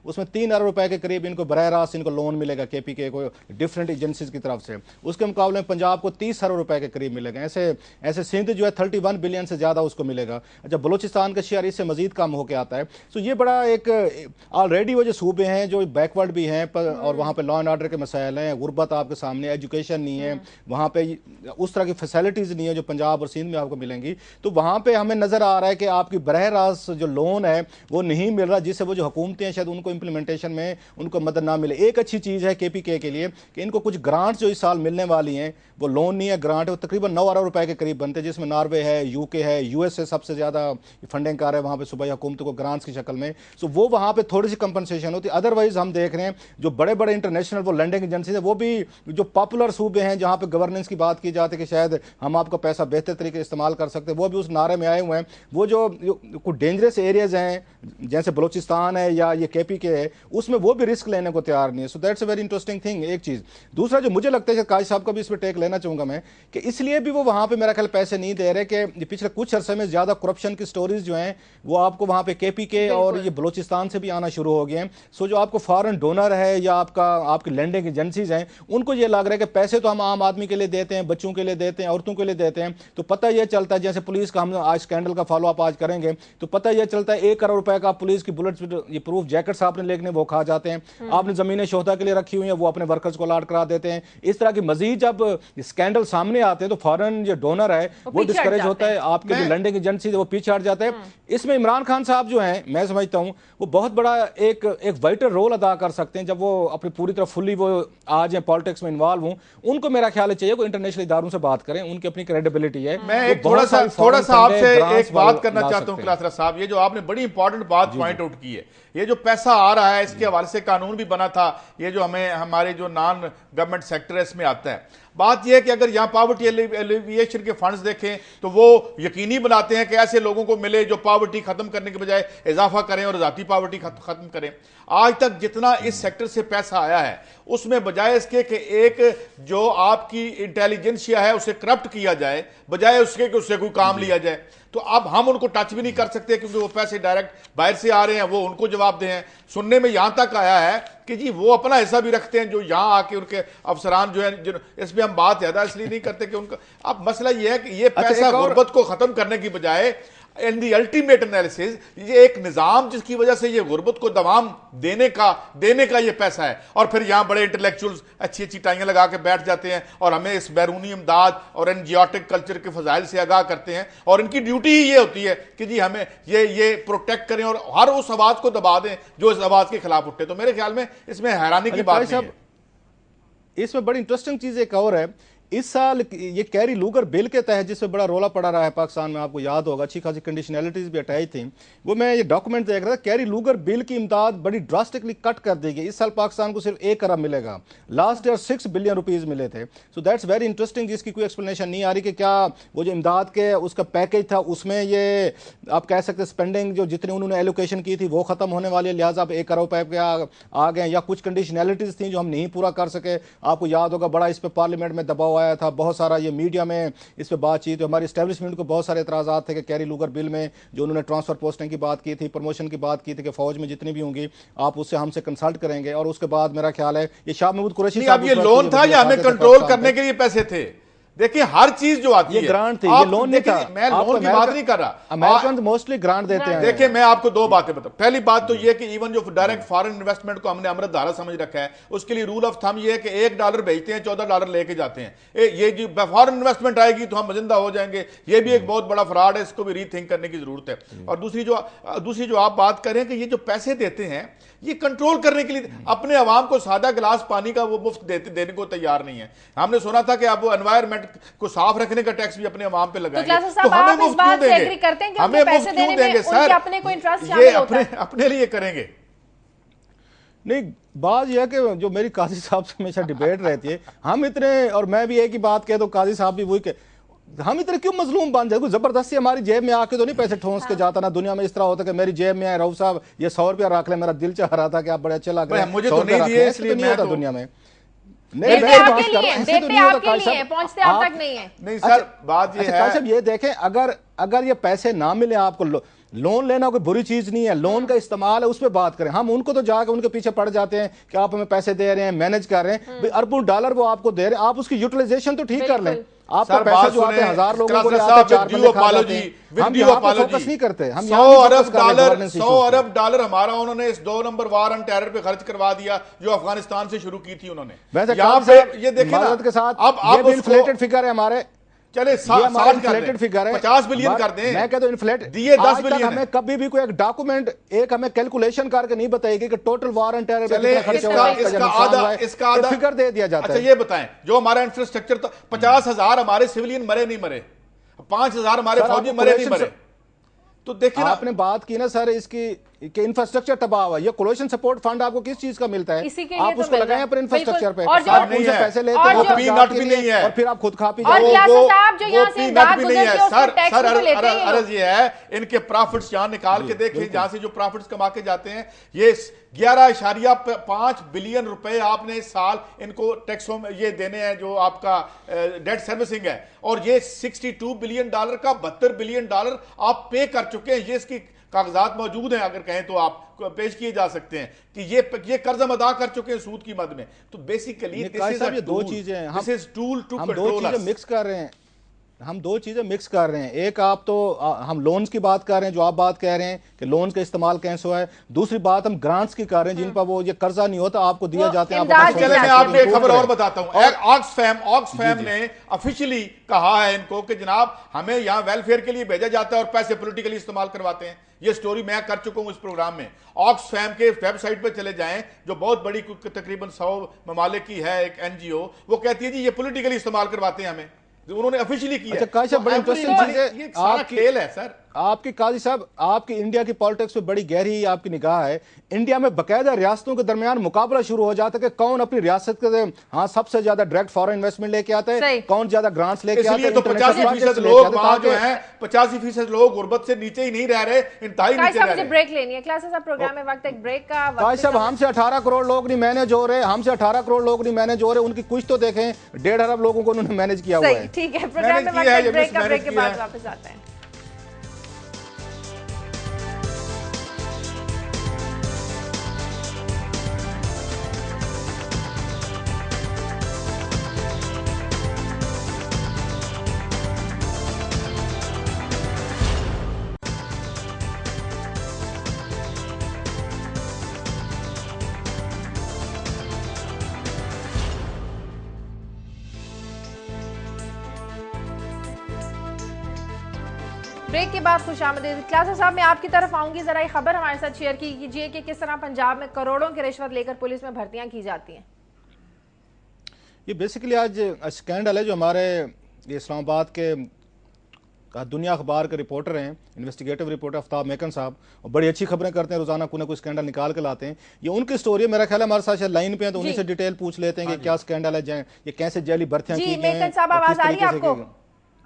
S3: उसमें 3 अरब रुपए के करीब इनको बरह रास्त इनको लोन मिलेगा केपीके को डिफरेंट एजेंसीज की तरफ से। उसके मुकाबले में पंजाब को 30 अरब रुपए के करीब मिलेगा। ऐसे सिंध जो है 31 बिलियन से ज़्यादा उसको मिलेगा। जब बलूचिस्तान का शेयर इससे मजीद कम होकर आता है। तो ये बड़ा एक ऑलरेडी वो जो सूबे हैं जो बैकवर्ड भी हैं और वहाँ पर लॉ एंड ऑर्डर के मसाइल हैं, गुर्बत आपके सामने, एजुकेशन नहीं है, वहाँ पर उस तरह की फैसिलिटीज़ नहीं है जो पंजाब और सिंध में आपको मिलेंगी। तो वहां पे हमें नजर आ रहा है कि आपकी बरह रास्त जो लोन है वो नहीं मिल रहा, जिससे वो जो हुकूमतें शायद उनको इंप्लीमेंटेशन में उनको मदद ना मिले। एक अच्छी चीज है केपीके के लिए कि इनको कुछ ग्रांट्स जो इस साल मिलने वाली हैं, वो लोन नहीं है, ग्रांट है, वो तकरीबन 9 अरब रुपए के करीब बनते हैं, जिसमें नॉर्वे है, यूके है, यूएस से सबसे ज्यादा फंडिंग कर रहा है वहां पे सूबाई हुकूमत को ग्रांट्स की शक्ल में। सो वो वहां पे थोड़ी सी कंपनसेशन होती है। अदरवाइज हम देख रहे हैं जो बड़े बड़े इंटरनेशनल वो लैंडिंग एजेंसी है, वो भी जो पॉपुलर सूबे हैं जहां पे गवर्नेंस की बात की जाती है कि शायद हम आपका पैसा बेहतर तरीके से इस्तेमाल कर सकते हैं, वो भी उस नारे में आए हुए हैं। वो जो कुछ डेंजरस एरियाज हैं जैसे बलूचिस्तान है या ये केपीके है, उसमें वो भी रिस्क लेने को तैयार नहीं है। So that's a very interesting thing. एक चीज। दूसरा जो मुझे लगता है कि काजी साहब का भी इस पर टेक लेना चाहूंगा मैं, कि इसलिए भी वो वहां पे मेरा ख्याल पैसे नहीं दे रहे कि पिछले कुछ अरसे में ज्यादा करप्शन की स्टोरीज जो हैं वो आपको वहां पे केपीके और ये बलूचिस्तान से भी आना शुरू हो गए हैं। सो जो आपको फॉरेन डोनर है या आपकी लैंडिंग एजेंसीज हैं, उनको ये लग रहा है कि पैसे तो हम आम आदमी के लिए देते हैं, बच्चों के लिए देते हैं, औरतों के लिए देते हैं, तो पता यह चलता है, जैसे पुलिस का हम आज स्कैंडल का फॉलो अप आज करेंगे तो पता यह चलता है 1 करोड़ रुपए का पुलिस की बुलेट ये प्रूफ जैकेट्स आपने लेने वो खा जाते हैं। आपने जमीनें शोहदा के लिए रखी हुई हैं, वो अपने वर्कर्स को अलॉट करा देते हैं। इस तरह की मजीद जब स्कैंडल सामने आते हैं तो फॉरेन जो डोनर है वो डिस्करेज होता है, आपके जो लैंडिंग एजेंसी वो पीछे हट जाते हैं। इसमें इमरान खान साहब जो हैं, मैं समझता हूं वो बहुत बड़ा एक वाइटल रोल अदा कर सकते हैं। जब वो अपनी पूरी तरह फुल्ली वो आ जाए पॉलिटिक्स में इन्वॉल्व हूं, उनको मेरा ख्याल चाहिए वो इंटरनेशनल इदारों से बात करें, उनकी अपनी क्रेडिबिलिटी है।
S2: मैं एक थोड़ा सा आपसे एक बात करना चाहता हूं क्लासरा साहब, ये जो आपने बड़ी इंपॉर्टेंट बात पॉइंट आउट की है, ये जो पैसा आ रहा है इसके हवाले से कानून भी बना था, ये जो हमारे जो नॉन गवर्नमेंट सेक्टर है इसमें आता है। बात यह है कि अगर यहां पॉवर्टी एलिविएशन के फंड्स देखें तो वो यकीनी बनाते हैं कि ऐसे लोगों को मिले जो पॉवर्टी खत्म करने के बजाय इजाफा करें और ज़ाती पॉवर्टी खत्म करें। आज तक जितना इस सेक्टर से पैसा आया है उसमें बजाय इसके कि एक जो आपकी इंटेलिजेंसिया है उसे करप्ट किया जाए, बजाय उसके कि उससे कोई काम लिया जाए। तो अब हम उनको टच भी नहीं कर सकते क्योंकि वो पैसे डायरेक्ट बाहर से आ रहे हैं, वो उनको जवाब दे हैं। सुनने में यहां तक आया है कि जी वो अपना हिस्सा भी रखते हैं, जो यहाँ आके उनके अफसरान जो है, इसमें हम बात ज्यादा इसलिए नहीं करते कि उनका, अब मसला ये है कि ये पैसा गुर्बत को खत्म करने की बजाय इन दी अल्टीमेट एनालिसिस ये एक निजाम जिसकी वजह से ये गुर्बत को दवाम देने का ये पैसा है, और फिर यहां बड़े इंटेलेक्चुअल्स अच्छी अच्छी टाइयां लगा के बैठ जाते हैं और हमें इस बैरूनी इमदाद और एनजियोटिक कल्चर के फजाइल से आगाह करते हैं, और इनकी ड्यूटी ही ये होती है कि जी हमें ये प्रोटेक्ट करें और हर उस आवाज को दबा दें जो इस आवाज के खिलाफ उठे। तो मेरे ख्याल में इसमें हैरानी की बात नहीं है।
S3: इसमें बड़ी इंटरेस्टिंग चीज एक और है, इस साल ये कैरी लूगर बिल के तहत जिससे बड़ा रोला पड़ा रहा है पाकिस्तान में, आपको याद होगा अच्छी खासी कंडीशनैलिटीज भी हटाई थी, वो मैं ये डॉक्यूमेंट देख रहा था, कैरी लूगर बिल की इमदाद बड़ी ड्रास्टिकली कट कर दी गई। इस साल पाकिस्तान को सिर्फ 1 अरब मिलेगा, लास्ट ईयर 6 बिलियन रुपीज मिले थे। सो दैट्स वेरी इंटरेस्टिंग, जिसकी कोई एक्सप्लेनेशन नहीं आ रही कि क्या वो जो इमदाद के उसका पैकेज था उसमें ये आप कह सकते स्पेंडिंग जो जितनी उन्होंने एलोकेशन की थी वो खत्म होने वाली है, लिहाजा आप 1 अरब रुपए पे आ गए, या कुछ कंडीशनैलिटीज थी जो हम नहीं पूरा कर सके। आपको याद होगा बड़ा इस पर पार्लियामेंट में दबाव आया था, बहुत सारा ये मीडिया में इस पे बातचीत, हमारी एस्टेब्लिशमेंट को बहुत सारे एतराज़ात थे कि कैरी लूगर बिल में जो उन्होंने ट्रांसफर पोस्टिंग की बात की थी, प्रमोशन की बात की थी कि फौज में जितनी भी होंगी आप उससे हमसे कंसल्ट करेंगे, और उसके बाद मेरा ख्याल है ये शाह महमूद कुरैशी
S2: साहब, ये लोन था या हमें कंट्रोल करने के लिए पैसे थे? देखिए हर चीज जो आती है,
S3: ये ग्रांट थी, ये लोन नहीं था।
S2: मैं लोन की बात नहीं कर रहा,
S3: अमेरिकन मोस्टली ग्रांट देते हैं।
S2: देखिए मैं आपको 2 बातें बताऊं। पहली बात तो ये कि इवन जो डायरेक्ट फॉरेन इन्वेस्टमेंट को हमने अमृत धारा समझ रखा है, उसके लिए रूल ऑफ थंब ये है कि $1 भेजते हैं, $14 लेके जाते हैं। ये जो फॉरेन इन्वेस्टमेंट आएगी तो हम मजिंदा हो जाएंगे, ये भी एक बहुत बड़ा फ्रॉड है, इसको भी रीथिंक करने की जरूरत है। और दूसरी जो आप बात करें कि ये जो पैसे देते हैं ये कंट्रोल करने के लिए, अपने अवाम को सादा गिलास पानी का वो मुफ्त देने को तैयार नहीं है। हमने सुना था कि आप वो एनवायरमेंट को साफ रखने का टैक्स भी अपने अवाम पे लगाएंगे, तो हमें मुफ्त क्यों देंगे? हमें मुफ्त क्यों देंगे सर? ये अपने लिए करेंगे।
S3: नहीं, बात यह है कि जो मेरी काजी साहब से हमेशा डिबेट रहती है, हम इतने, और मैं भी एक ही बात कह, तो काजी साहब भी वही के, हम इतने क्यों मजलूम बन जाए? जबरदस्ती हमारी जेब में आके तो नहीं पैसे ठोंस के जाता ना। दुनिया में इस तरह होता है कि मेरी जेब में आए, रऊफ साहब ये 100 रुपया रख ले, मेरा दिल चाह रहा था कि आप बड़े अच्छे लग रहे हैं, मुझे तो नहीं दिए, इसलिए नहीं होता दुनिया में।
S1: नहीं, देते आपके लिए पहुंचते आप तक नहीं है।
S2: नहीं सर, बात ये है,
S3: ये देखें, अगर ये पैसे ना मिले आपको, लोन लेना कोई बुरी चीज नहीं है, लोन का इस्तेमाल है, उस पर बात करें। हम उनको तो जाकर उनके पीछे पड़ जाते हैं कि आप हमें पैसे दे रहे हैं, मैनेज कर रहे हैं, अरबों डॉलर वो आपको दे रहे हैं, आप उसकी यूटिलाइजेशन तो ठीक कर लें। आपका पैसा जो आते हैं 1000 लोगों को फोकस नहीं करते। हम
S2: $100 अरब हमारा उन्होंने इस 2 नंबर वार ऑन टेरर पे खर्च करवा दिया जो अफगानिस्तान से शुरू की थी उन्होंने। यहाँ पे ये देखें ना,
S3: के साथ अब इन्फ्लेटेड फिगर है हमारे,
S2: चले 60
S3: फिगर है,
S2: 50 बिलियन कर दें,
S3: मैं कहता हूं इन्फ्लेट
S2: दिए 10 बिलियन।
S3: हमें कभी भी कोई एक डॉक्यूमेंट, एक हमें कैलकुलेशन करके नहीं बताएगी कि टोटल वार एंड टेरर
S2: चले इसका आधा
S3: फिगर दे दिया जाता है।
S2: अच्छा ये बताएं, जो हमारा इंफ्रास्ट्रक्चर था, 50,000 हमारे सिविलियन मरे नहीं मरे, 5,000 हमारे फौजी मरे नहीं मरे। तो देखिए
S3: आपने बात की ना सर इसकी कि इंफ्रास्ट्रक्चर तबाह हुआ, ये कोलिशन सपोर्ट फंड आपको किस चीज का मिलता है? आप उसको लगाएं अपने इंफ्रास्ट्रक्चर पे,
S2: और
S3: आप उनसे पैसे लेते हैं,
S2: वो पीनट भी नहीं है,
S3: और फिर आप खुद खा पी
S2: जाते हैं, वो पीनट भी नहीं है सर। अर्ज ये है, इनके प्रॉफिट्स यहां निकाल के देखें, जहां से जो प्रॉफिट्स कमा के जाते हैं, ये 11.5 बिलियन रुपए आपने इस साल इनको टैक्सों में ये देने हैं, जो आपका डेट सर्विसिंग है, और ये $62 बिलियन का $72 बिलियन आप पे कर चुके हैं। ये इसकी कागजात मौजूद हैं, अगर कहें तो आप पेश किए जा सकते हैं कि ये कर्ज हम अदा कर चुके हैं सूद की मद में। तो बेसिकली
S3: दो चीजें हैं, हम दो चीजें मिक्स कर रहे हैं, हम दो चीजें मिक्स कर रहे हैं। एक आप तो हम लोन्स की बात कर रहे हैं, जो आप बात कह रहे हैं कि लोन का इस्तेमाल कैसे हुआ है। दूसरी बात हम ग्रांट्स की कर रहे हैं, जिन पर वो ये कर्जा नहीं होता आपको दिया जाता है।
S2: चले मैं आपको एक खबर और बताता हूं। ऑक्सफैम ने ऑफिशियली कहा है इनको कि जनाब हमें यहां वेलफेयर के लिए भेजा जाता है और पैसे पॉलिटिकली इस्तेमाल करवाते हैं। ये स्टोरी मैं कर चुका हूं इस प्रोग्राम में। ऑक्सफैम के वेबसाइट पर चले जाएं, जो बहुत बड़ी तकरीबन 100 ममालिक की है एक NGO, वो कहती है जी ये पॉलिटिकली इस्तेमाल करवाते हैं हमें, उन्होंने ऑफिशियली किया।
S3: अच्छा काजी साहब, बड़ी इंटरेस्टिंग चीज है,
S2: ये सारा खेल है सर
S3: आपकी। काजी साहब, आपकी इंडिया की पॉलिटिक्स में बड़ी गहरी आपकी निगाह है। इंडिया में बकायदा रियासतों के दरमियान मुकाबला शुरू हो जाता है कि कौन अपनी रियासत के सबसे ज्यादा डायरेक्ट फॉरेन इन्वेस्टमेंट लेके आता है, कौन ज्यादा ग्रांट्स लेके आता है।
S2: तो 85% लोग वहां जो है, 85% लोग गुर्बत से नीचे ही नहीं रह रहे, इंतहाई नीचे रह रहे।
S1: ब्रेक लेनी है क्लासेस अब प्रोग्राम में, वक्त एक ब्रेक का।
S3: काजी साहब, हमसे 18 करोड़ लोग नहीं मैनेज हो रहे, हमसे 18 करोड़ लोग नहीं मैनेज हो रहे, उनकी कुछ तो देखें, 1.5 अरब लोगों को उन्होंने मैनेज किया हुआ है।
S1: ठीक है, प्रोग्राम में वक्त एक ब्रेक का, ब्रेक के बाद वापस आते हैं। ब्रेक के बाद खुशामदीद। क्लासा साहब, मैं आपकी तरफ आऊंगी, जरा ये खबर हमारे साथ शेयर कीजिए कि किस तरह पंजाब में करोड़ों की रिश्वत लेकर पुलिस में भर्तियां की जाती हैं।
S3: ये बेसिकली आज स्कैंडल है जो हमारे इस्लामाबाद के दुनिया अखबार के रिपोर्टर हैं, इन्वेस्टिगेटिव रिपोर्टर आफ्ताब मेकन साहब, और बड़ी अच्छी खबरें करते हैं, रोजाना कोई ना कोई स्कैंडल निकाल के लाते हैं। ये उनकी स्टोरी है, मेरा ख्याल है हमारे साथ लाइन पे हैं, तो उन्हीं से डिटेल पूछ लेते हैं कि क्या स्कैंडल है, ये कैसे जेली भर्तियां की गई हैं।
S1: साहब, आवाज आ रही है आपको?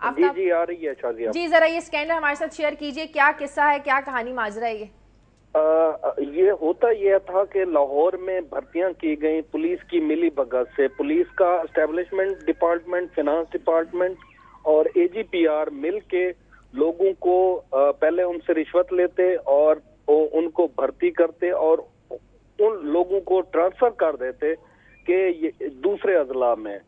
S4: जी जी आ रही है शाजिया
S1: जी, जरा ये स्कैंडल हमारे साथ शेयर कीजिए, क्या किस्सा है, क्या कहानी माजरा है ये?
S4: ये होता यह था कि लाहौर में भर्तियां की गई पुलिस की मिली भगत से। पुलिस का एस्टेब्लिशमेंट डिपार्टमेंट, फाइनेंस डिपार्टमेंट और AGPR मिल के लोगों को पहले उनसे रिश्वत लेते और उनको भर्ती करते और उन लोगों को ट्रांसफर कर देते कि दूसरे अजला में,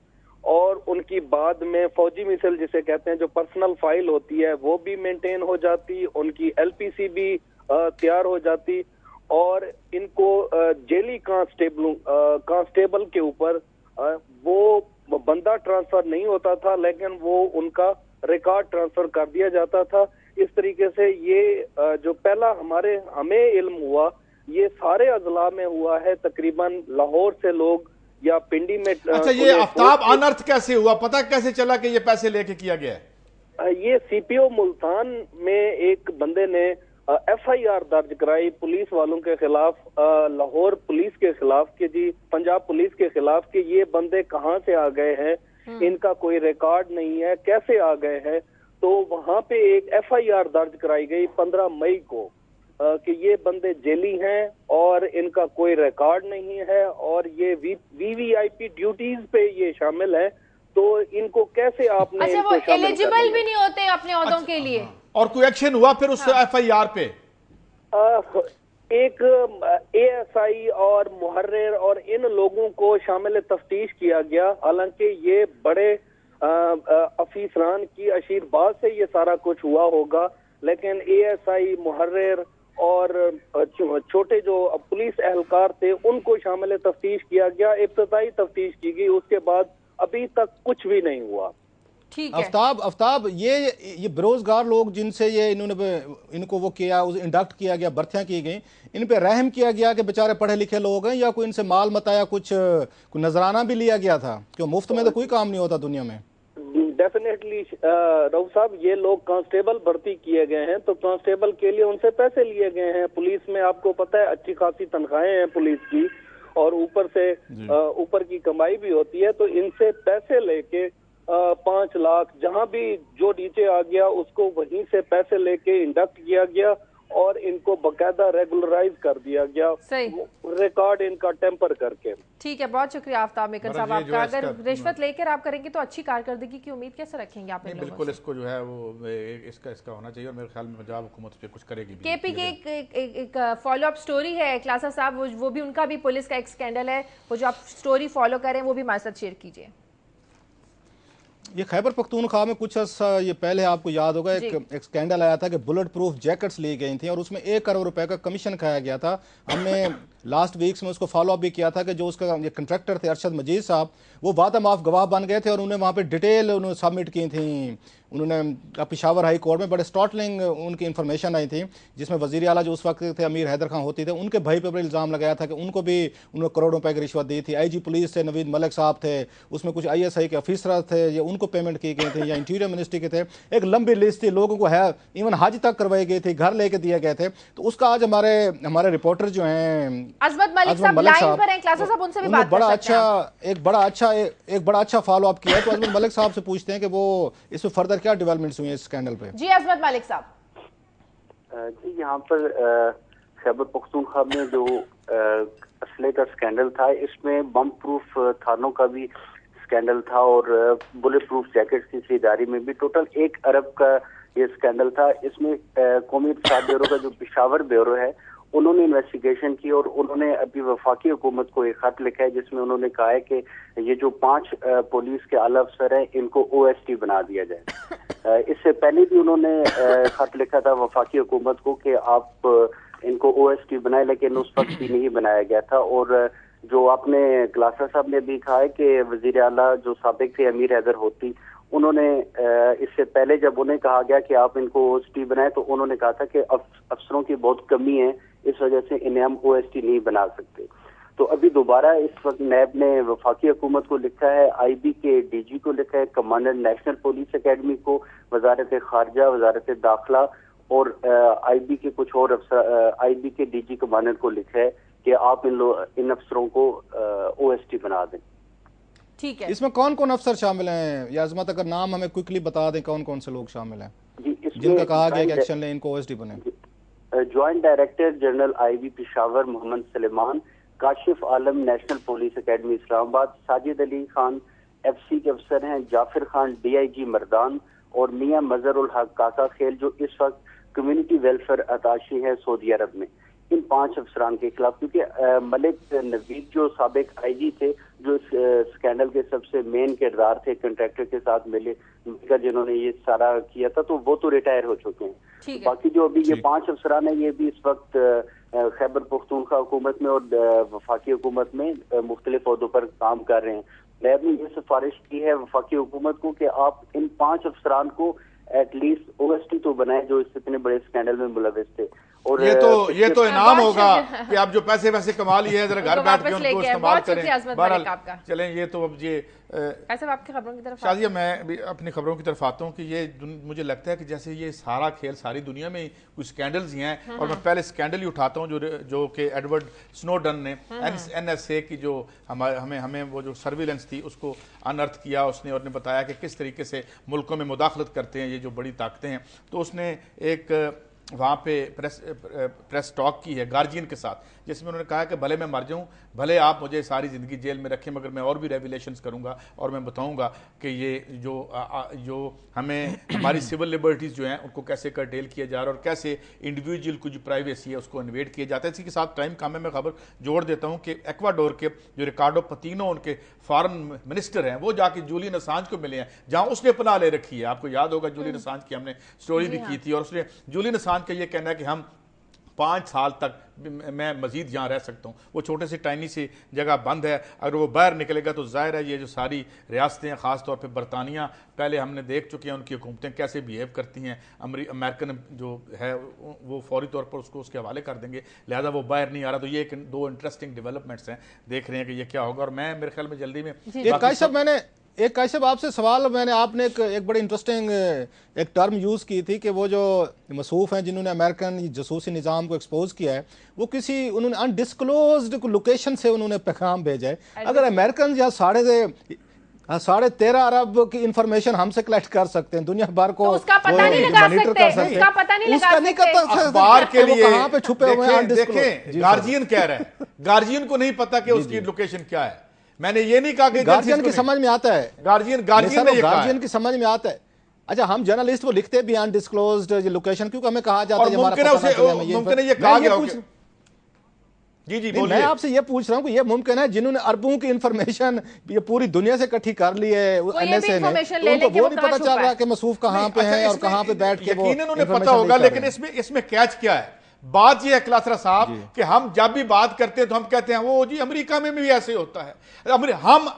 S4: और उनकी बाद में फौजी मिसल जिसे कहते हैं, जो पर्सनल फाइल होती है, वो भी मेंटेन हो जाती, उनकी LPC भी तैयार हो जाती, और इनको जेली कांस्टेबल के ऊपर वो बंदा ट्रांसफर नहीं होता था, लेकिन वो उनका रिकॉर्ड ट्रांसफर कर दिया जाता था। इस तरीके से ये जो पहला हमें इल्म हुआ, ये सारे अजला में हुआ है। तकरीबन लाहौर से लोग या पिंडी में।
S2: अच्छा, ये आफ्ताब अनर्थ कैसे हुआ, पता कैसे चला कि ये पैसे लेके किया गया है?
S4: ये CPO मुल्तान में एक बंदे ने FIR दर्ज कराई पुलिस वालों के खिलाफ, लाहौर पुलिस के खिलाफ, कि जी पंजाब पुलिस के खिलाफ, कि ये बंदे कहाँ से आ गए हैं, इनका कोई रिकॉर्ड नहीं है, कैसे आ गए हैं। तो वहां पे एक FIR दर्ज कराई गई 15 मई को कि ये बंदे जेली हैं और इनका कोई रिकॉर्ड नहीं है और ये VVIP ड्यूटीज पे ये शामिल है, तो इनको कैसे आपने?
S1: अच्छा, वो एलिजिबल भी नहीं होते अपने ओहदों के लिए।
S2: और कोई एक्शन हुआ फिर उस FIR पे?
S4: एक ASI और मुहर्रिर और इन लोगों को शामिल तफ्तीश किया गया। हालांकि ये बड़े अफीसरान की अशीरबाज से ये सारा कुछ हुआ होगा, लेकिन ASI, मुहर्रिर और छोटे जो पुलिस एहलकार थे उनको शामिल तफ्तीश किया गया, इब्तदाई तफ्तीश की गई, उसके बाद अभी तक कुछ भी नहीं हुआ।
S1: ठीक है।
S3: आफ्ताब, ये बेरोजगार लोग जिनसे ये इनको वो किया, इंडक्ट किया गया, भर्तियां की गई, इन पे रहम किया गया कि बेचारे पढ़े लिखे लोग हैं, या कोई इनसे माल मताया, कुछ नजराना भी लिया गया था? क्यों मुफ्त में तो कोई काम नहीं होता दुनिया में।
S4: डेफिनेटली राव साहब, ये लोग कांस्टेबल भर्ती किए गए हैं, तो कांस्टेबल के लिए उनसे पैसे लिए गए हैं। पुलिस में आपको पता है अच्छी खासी तनख्वाहें हैं पुलिस की, और ऊपर से ऊपर की कमाई भी होती है, तो इनसे पैसे लेके 5 लाख, जहां भी जो नीचे आ गया उसको वहीं से पैसे लेके इंडक्ट किया गया और इनको बकायदा रेगुलराइज कर दिया गया, रिकॉर्ड इनका टेम्पर करके।
S1: ठीक है, बहुत शुक्रिया आफ्ताब मेकन साहब आपका। अगर रिश्वत लेकर आप करेंगे तो अच्छी कारकर्दगी की उम्मीद कैसे रखेंगे आप?
S2: बिल्कुल, इसको जो है वो इसका होना चाहिए, और मेरे ख्याल में पंजाब हुकूमत पे कुछ करेगी।
S1: KP की एक फॉलो अप स्टोरी है क्लासा साहब, वो भी उनका भी पुलिस का एक स्कैंडल है, वो जो आप स्टोरी फॉलो करें वो भी हमारे साथ शेयर कीजिए।
S3: ये खैबर पख्तूनख्वा में कुछ ये पहले आपको याद होगा एक स्कैंडल आया था कि बुलेट प्रूफ जैकेट्स ली गई थी और उसमें 1 करोड़ रुपए का कमीशन खाया गया था। हमने लास्ट वीक्स में उसको फॉलो अप भी किया था कि जो उसका ये कंट्रैक्टर थे अरशद मजीद साहब, वो वादा माफ गवाह बन गए थे और उन्होंने वहाँ पे डिटेल उन्होंने सबमिट की थी। उन्होंने पेशावर हाई कोर्ट में बड़े स्टॉटलिंग उनकी इन्फॉर्मेशन आई थी, जिसमें वजीर आला जो उस वक्त थे अमीर हैदर खान होती थे, उनके भाई पे इल्ज़ाम लगाया था कि उनको भी उन्होंने करोड़ों रुपए की रिश्वत दी थी। IG पुलिस से नवीद मलिक साहब थे, उसमें कुछ ISI के अफीसर थे, ये उनको पेमेंट की गई थी, या इंटीरियर मिनिस्ट्री के थे। एक लंबी लिस्ट थी, लोगों को है इवन हज तक करवाई गई थी, घर लेके दिए गए थे। तो उसका आज हमारे रिपोर्टर जो हैं
S1: अजमत मलिक साहब हैं, क्लासा साहब, उनसे भी बात कर सकते हैं।
S3: एक बड़ा अच्छा फॉलो अप किया है, तो अजमत मलिक साहब से पूछते हैं कि वो इसमें फर्दर क्या डेवलपमेंट्स हुई हैं इस स्कैंडल पे।
S1: जी अजमत मलिक साहब।
S5: जी, यहाँ पर खैबर पख्तूनख्वा में जो असले का स्कैंडल था, इसमें बम प्रूफ थानों का भी स्कैंडल था और बुलेट प्रूफ जैकेट की खरीदारी में भी टोटल 1 अरब का ये स्कैंडल था। इसमें कौमी इंतजाम ब्यूरो का जो पेशावर ब्यूरो है, उन्होंने इन्वेस्टिगेशन की और उन्होंने अभी वफाकी हुकूमत को एक खत लिखा है, जिसमें उन्होंने कहा है कि ये जो 5 पुलिस के आला अफसर हैं, इनको OST बना दिया जाए। इससे पहले भी उन्होंने खत लिखा था वफाकी हुकूमत को कि आप इनको OST बनाए, लेकिन उस वक्त भी नहीं बनाया गया था। और जो आपने क्लासा साहब ने भी कहा है कि वजीर आला जो साबिक थे अमीर हैदर होती, उन्होंने इससे पहले जब उन्हें कहा गया कि आप इनको ओएसटी बनाए तो उन्होंने कहा था कि अफसरों की बहुत कमी है, इस वजह से इन्हें हम ओएसटी नहीं बना सकते। तो अभी दोबारा इस वक्त नैब ने वफाकी हुकूमत को लिखा है, आईबी के डीजी को लिखा है, कमांडर नेशनल पुलिस एकेडमी को, वजारत खारजा, वजारत दाखिला और आईबी के कुछ और अफसर, आईबी के डीजी कमांडर को लिखा है कि आप इन अफसरों को ओएसटी बना दें।
S1: ठीक है,
S3: इसमें कौन कौन अफसर शामिल हैं या अजमत, अगर नाम हमें क्विकली बता दें कौन कौन से लोग शामिल हैं
S5: जी,
S3: जिनका कहा गया कि एक्शन लें इनको ओएसडी बने?
S5: Joint director general IB Peshawar Mohammad Suleman, Kashif Alam national police academy Islamabad, Sajid Ali Khan FC के अफसर हैं, जाफिर खान डीआईजी मर्दान और मियां मजहर उल हक काका खेल जो इस वक्त कम्युनिटी वेलफेयर अताशी है सऊदी अरब में। इन 5 अफसरान के खिलाफ, क्योंकि मलिक नवीद जो साबिक आईजी थे, जो इस स्कैंडल के सबसे मेन किरदार थे, कंट्रैक्टर के साथ मिलकर जिन्होंने ये सारा किया था, तो वो तो रिटायर हो चुके हैं। बाकी जो अभी ये 5 अफसरान है ये भी इस वक्त खैबर पख्तूनख्वा हुकूमत में और वफाकी हुकूमत में मुख्तलिफ ओहदों पर काम कर रहे हैं। नैब ने ये सिफारिश की है वफाकी हुकूमत को कि आप इन 5 अफसरान को एटलीस्ट ओएसटी तो बनाए जो इस इतने बड़े स्कैंडल में मुलविस थे। और
S2: ये तो इनाम होगा कि आप जो पैसे वैसे कमा लिए हैं जरा घर बैठ के उनको इस्तेमाल करें। बहरहाल चलें, ये तो अब ये
S1: आपकी खबरों की तरफ
S2: शाजिया, मैं भी अपनी खबरों की तरफ आता हूँ कि ये मुझे लगता है कि जैसे ये सारा खेल सारी दुनिया में कुछ स्कैंडल्स ही हैं, और मैं पहले स्कैंडल ही उठाता हूँ जो कि एडवर्ड स्नोडन ने एनएसए की जो हमें वो जो सर्विलेंस थी उसको अनर्थ किया उसने, और ने बताया कि किस तरीके से मुल्कों में मुदाखलत करते हैं ये जो बड़ी ताकतें हैं। तो उसने एक वहाँ पे प्रेस टॉक की है गार्जियन के साथ, जिसमें उन्होंने कहा कि भले मैं मर जाऊँ, भले आप मुझे सारी ज़िंदगी जेल में रखें, मगर मैं और भी रेवलेशंस करूँगा और मैं बताऊँगा कि ये जो हमें हमारी सिविल लिबर्टीज़ जो हैं उनको कैसे कर्टेल किया जा रहा है और कैसे इंडिविजुअल की जो प्राइवेसी है उसको इन्वेड किया जाता है। इसी के साथ टाइम काम में मैं खबर जोड़ देता हूँ कि एक्वाडोर के जो रिकार्डो पतीनो उनके फॉरेन मिनिस्टर हैं, वो जाके जूलियन असांज को मिले हैं जहाँ उसने पनाह ले रखी है। आपको याद होगा जूलियन असांज की हमने स्टोरी भी की थी, और उसने जूलियन असांज का ये कहना है कि हम 5 साल तक मैं मजीद यहाँ रह सकता हूँ। वो छोटे से टाइनी सी जगह बंद है, अगर वो बाहर निकलेगा तो जाहिर है ये जो सारी रियासतें हैं, ख़ास तौर पे बरतानिया, पहले हमने देख चुके हैं उनकी हुकूमतें कैसे बिहेव करती हैं, अमेरिकन जो है वो फौरी तौर पर उसको उसके हवाले कर देंगे, लिहाजा वो बाहर नहीं आ रहा। तो ये 2 इंटरेस्टिंग डेवलपमेंट्स हैं, देख रहे हैं कि ये क्या होगा। और मैं मेरे ख्याल में जल्दी में
S3: एक काशिफ आपसे सवाल, आपने एक बड़ी इंटरेस्टिंग एक टर्म यूज़ की थी कि वो जो मसूफ हैं जिन्होंने अमेरिकन जसूसी निज़ाम को एक्सपोज किया है, वो उन्होंने अनडिस्क्लोज्ड लोकेशन से उन्होंने पैगाम भेजा है। अगर अमेरिकन या 13.5 अरब की इंफॉर्मेशन हमसे कलेक्ट कर सकते हैं, दुनिया भर को
S1: तो उसका पता नहीं लगा सकते, उसका पता नहीं लगा सकते।
S2: अखबार के लिए
S3: कहां पे छुपे हुए हैं
S2: देखें, गार्जियन कह रहा है, गार्जियन को नहीं पता कि उसकी लोकेशन क्या है। मैंने ये नहीं कहा कि
S3: गार्जियन की समझ में आता है,
S2: गार्जियन
S3: की समझ में आता है। अच्छा, हम जर्नलिस्ट वो लिखते भी अनडिस्क्लोज्ड लोकेशन, क्योंकि हमें कहा जाता है
S2: मुमकिन है ये कहा गया हो। जी बोलिए।
S3: मैं आपसे ये पूछ रहा हूँ कि ये मुमकिन है जिन्होंने अरबों की इंफॉर्मेशन ये पूरी दुनिया से इकट्ठी कर ली है एनएसए ने, तो उनको वो नहीं पता चल रहा कि मसूफ कहाँ पे है और कहाँ पे बैठ के वो
S2: उन्हें पता होगा। लेकिन इसमें कैच क्या है? बात यह है क्लासरा साहब कि हम जब भी बात करते हैं तो हम कहते हैं वो जी अमेरिका में भी ऐसे होता है।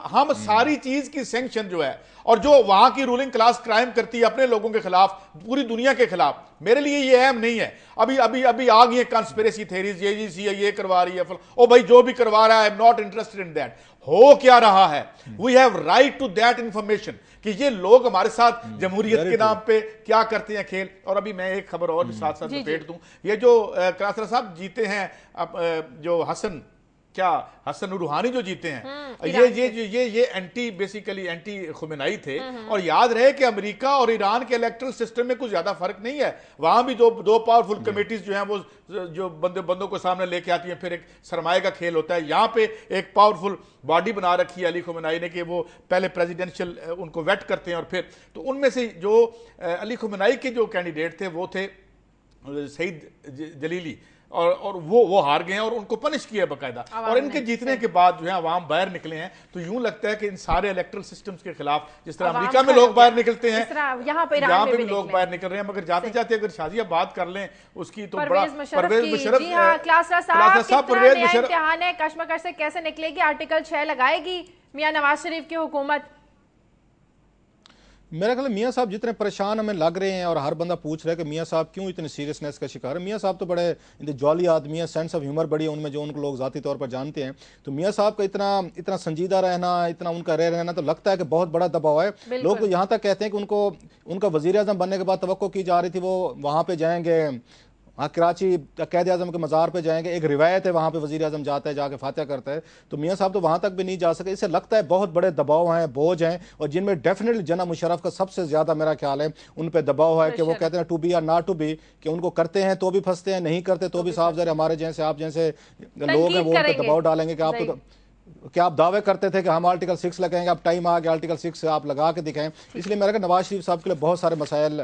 S2: हम सारी चीज की सैंक्शन जो है और जो वहां की रूलिंग क्लास क्राइम करती है अपने लोगों के खिलाफ, पूरी दुनिया के खिलाफ, मेरे लिए ये अहम नहीं है। अभी आ गई है कंस्पिरेसी थ्योरीज, ये करवा रही है, ओ भाई जो भी करवा रहा है, I am not interested in that. हो क्या रहा है? We have right to that information कि ये लोग हमारे साथ जमहूरियत के नाम पे क्या करते हैं खेल। और अभी मैं एक खबर और भी साथ साथ लपेट दूं, ये जो क्रासरा साहब जीते हैं जो हसन रूहानी जो जीते हैं, ये बेसिकली एंटी खुमेनाई थे। और याद रहे कि अमेरिका और ईरान के इलेक्ट्रल सिस्टम में कुछ ज्यादा फर्क नहीं है। वहां भी दो पावरफुल कमेटीज जो हैं वो जो बंदों को सामने लेके आती हैं, फिर एक सरमाए का खेल होता है। यहाँ पे एक पावरफुल बॉडी बना रखी है अली खुमेनाई ने कि वो पहले प्रेसिडेंशियल उनको वेट करते हैं, और फिर तो उनमें से जो अली खुमेनाई के जो कैंडिडेट थे वो थे सईद जलीली, और वो हार गए हैं और उनको पनिश किया बाकायदा। और इनके जीतने के बाद जो है अवाम बाहर निकले हैं। तो यूं लगता है कि इन सारे इलेक्ट्रल सिस्टम्स के खिलाफ, जिस तरह अमेरिका में लोग बाहर निकलते हैं, यहाँ पे भी लोग बाहर निकल रहे हैं। मगर जाते जाते अगर शाजिया बात कर लें उसकी, तो बड़ा परवेज मुशर्रफ
S1: इम्तिहान है, कश्मकश से कैसे निकलेगी? आर्टिकल 6 लगाएगी मियां नवाज शरीफ की हुकूमत?
S3: मेरा ख्याल मियाँ साहब जितने परेशान हमें लग रहे हैं और हर बंदा पूछ रहा है कि मियाँ साहब क्यों इतनी सीरियसनेस का शिकार है। मियाँ साहब तो बड़े जॉली आदमी है, सेंस ऑफ ह्यूमर बड़ी है उनमें, जो उनको लोग ज़ाती तौर पर जानते हैं। तो मियाँ साहब का इतना संजीदा रहना, इतना उनका रहना तो लगता है कि बहुत बड़ा दबाव है। लोग तो यहाँ तक कहते हैं कि उनका वज़ीर आज़म बनने के बाद तवक्को की जा रही थी वो वहाँ पर जाएंगे, हाँ कराची कैद आज़म के मज़ार पे जाएंगे, एक रिवायत है वहाँ पे वज़ीर आज़म जाता है, जाके फातिहा करता है। तो मियाँ साहब तो वहाँ तक भी नहीं जा सके। इससे लगता है बहुत बड़े दबाव हैं, बोझ हैं, और जिनमें डेफिनेटली जना मुशर्रफ का सबसे ज़्यादा मेरा ख्याल है उन पे दबाव है कि वो कहते हैं टू बी या नॉट टू बी, कि उनको करते हैं तो भी फंसते हैं, नहीं करते तो भी साफ ज़रा हमारे जैसे आप जैसे लोग हैं वो उन पर दबाव डालेंगे कि आप तो क्या आप दावे करते थे कि हम आर्टिकल 6 लगाएंगे, अब टाइम आ गया आर्टिकल 6 से आप लगा के दिखाएं। इसलिए मेरा नवाज शरीफ साहब के लिए बहुत सारे मसाइल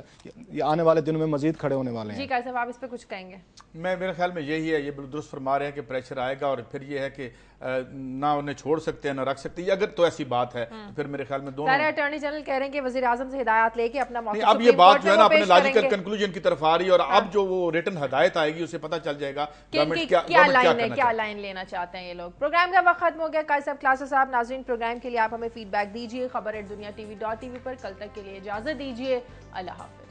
S3: आने वाले दिनों में मजीद खड़े होने वाले हैं।
S1: जी कासिफ, आप इस पे कुछ कहेंगे?
S2: मेरे ख्याल में यही है, ये दुरुस्त फरमा रहे हैं कि प्रेशर आएगा और फिर ये है कि ना उन्हें छोड़ सकते हैं ना रख सकते हैं, अगर तो ऐसी बात है तो फिर मेरे ख्याल में दोनों।
S1: अटॉर्नी जनरल कह रहे हैं कि वज़ीर आज़म से हिदायत लेके अपना मौक़िफ़
S2: अब ये बात जो है ना अपने लॉजिकल कंक्लूजन की तरफ आ रही है, और अब जो वो रिटन हिदायत आएगी उससे पता चल जाएगा
S1: क्या लाइन लेना चाहते हैं ये लोग। प्रोग्राम का वक्त खत्म हो गया। कासिफ क्लासा साहब, नाज़रीन प्रोग्राम के लिए आप हमें फीडबैक दीजिए। खबर@दुनिया TV.tv पर। कल तक के लिए इजाजत दीजिए। अल्लाह हाफ़िज़।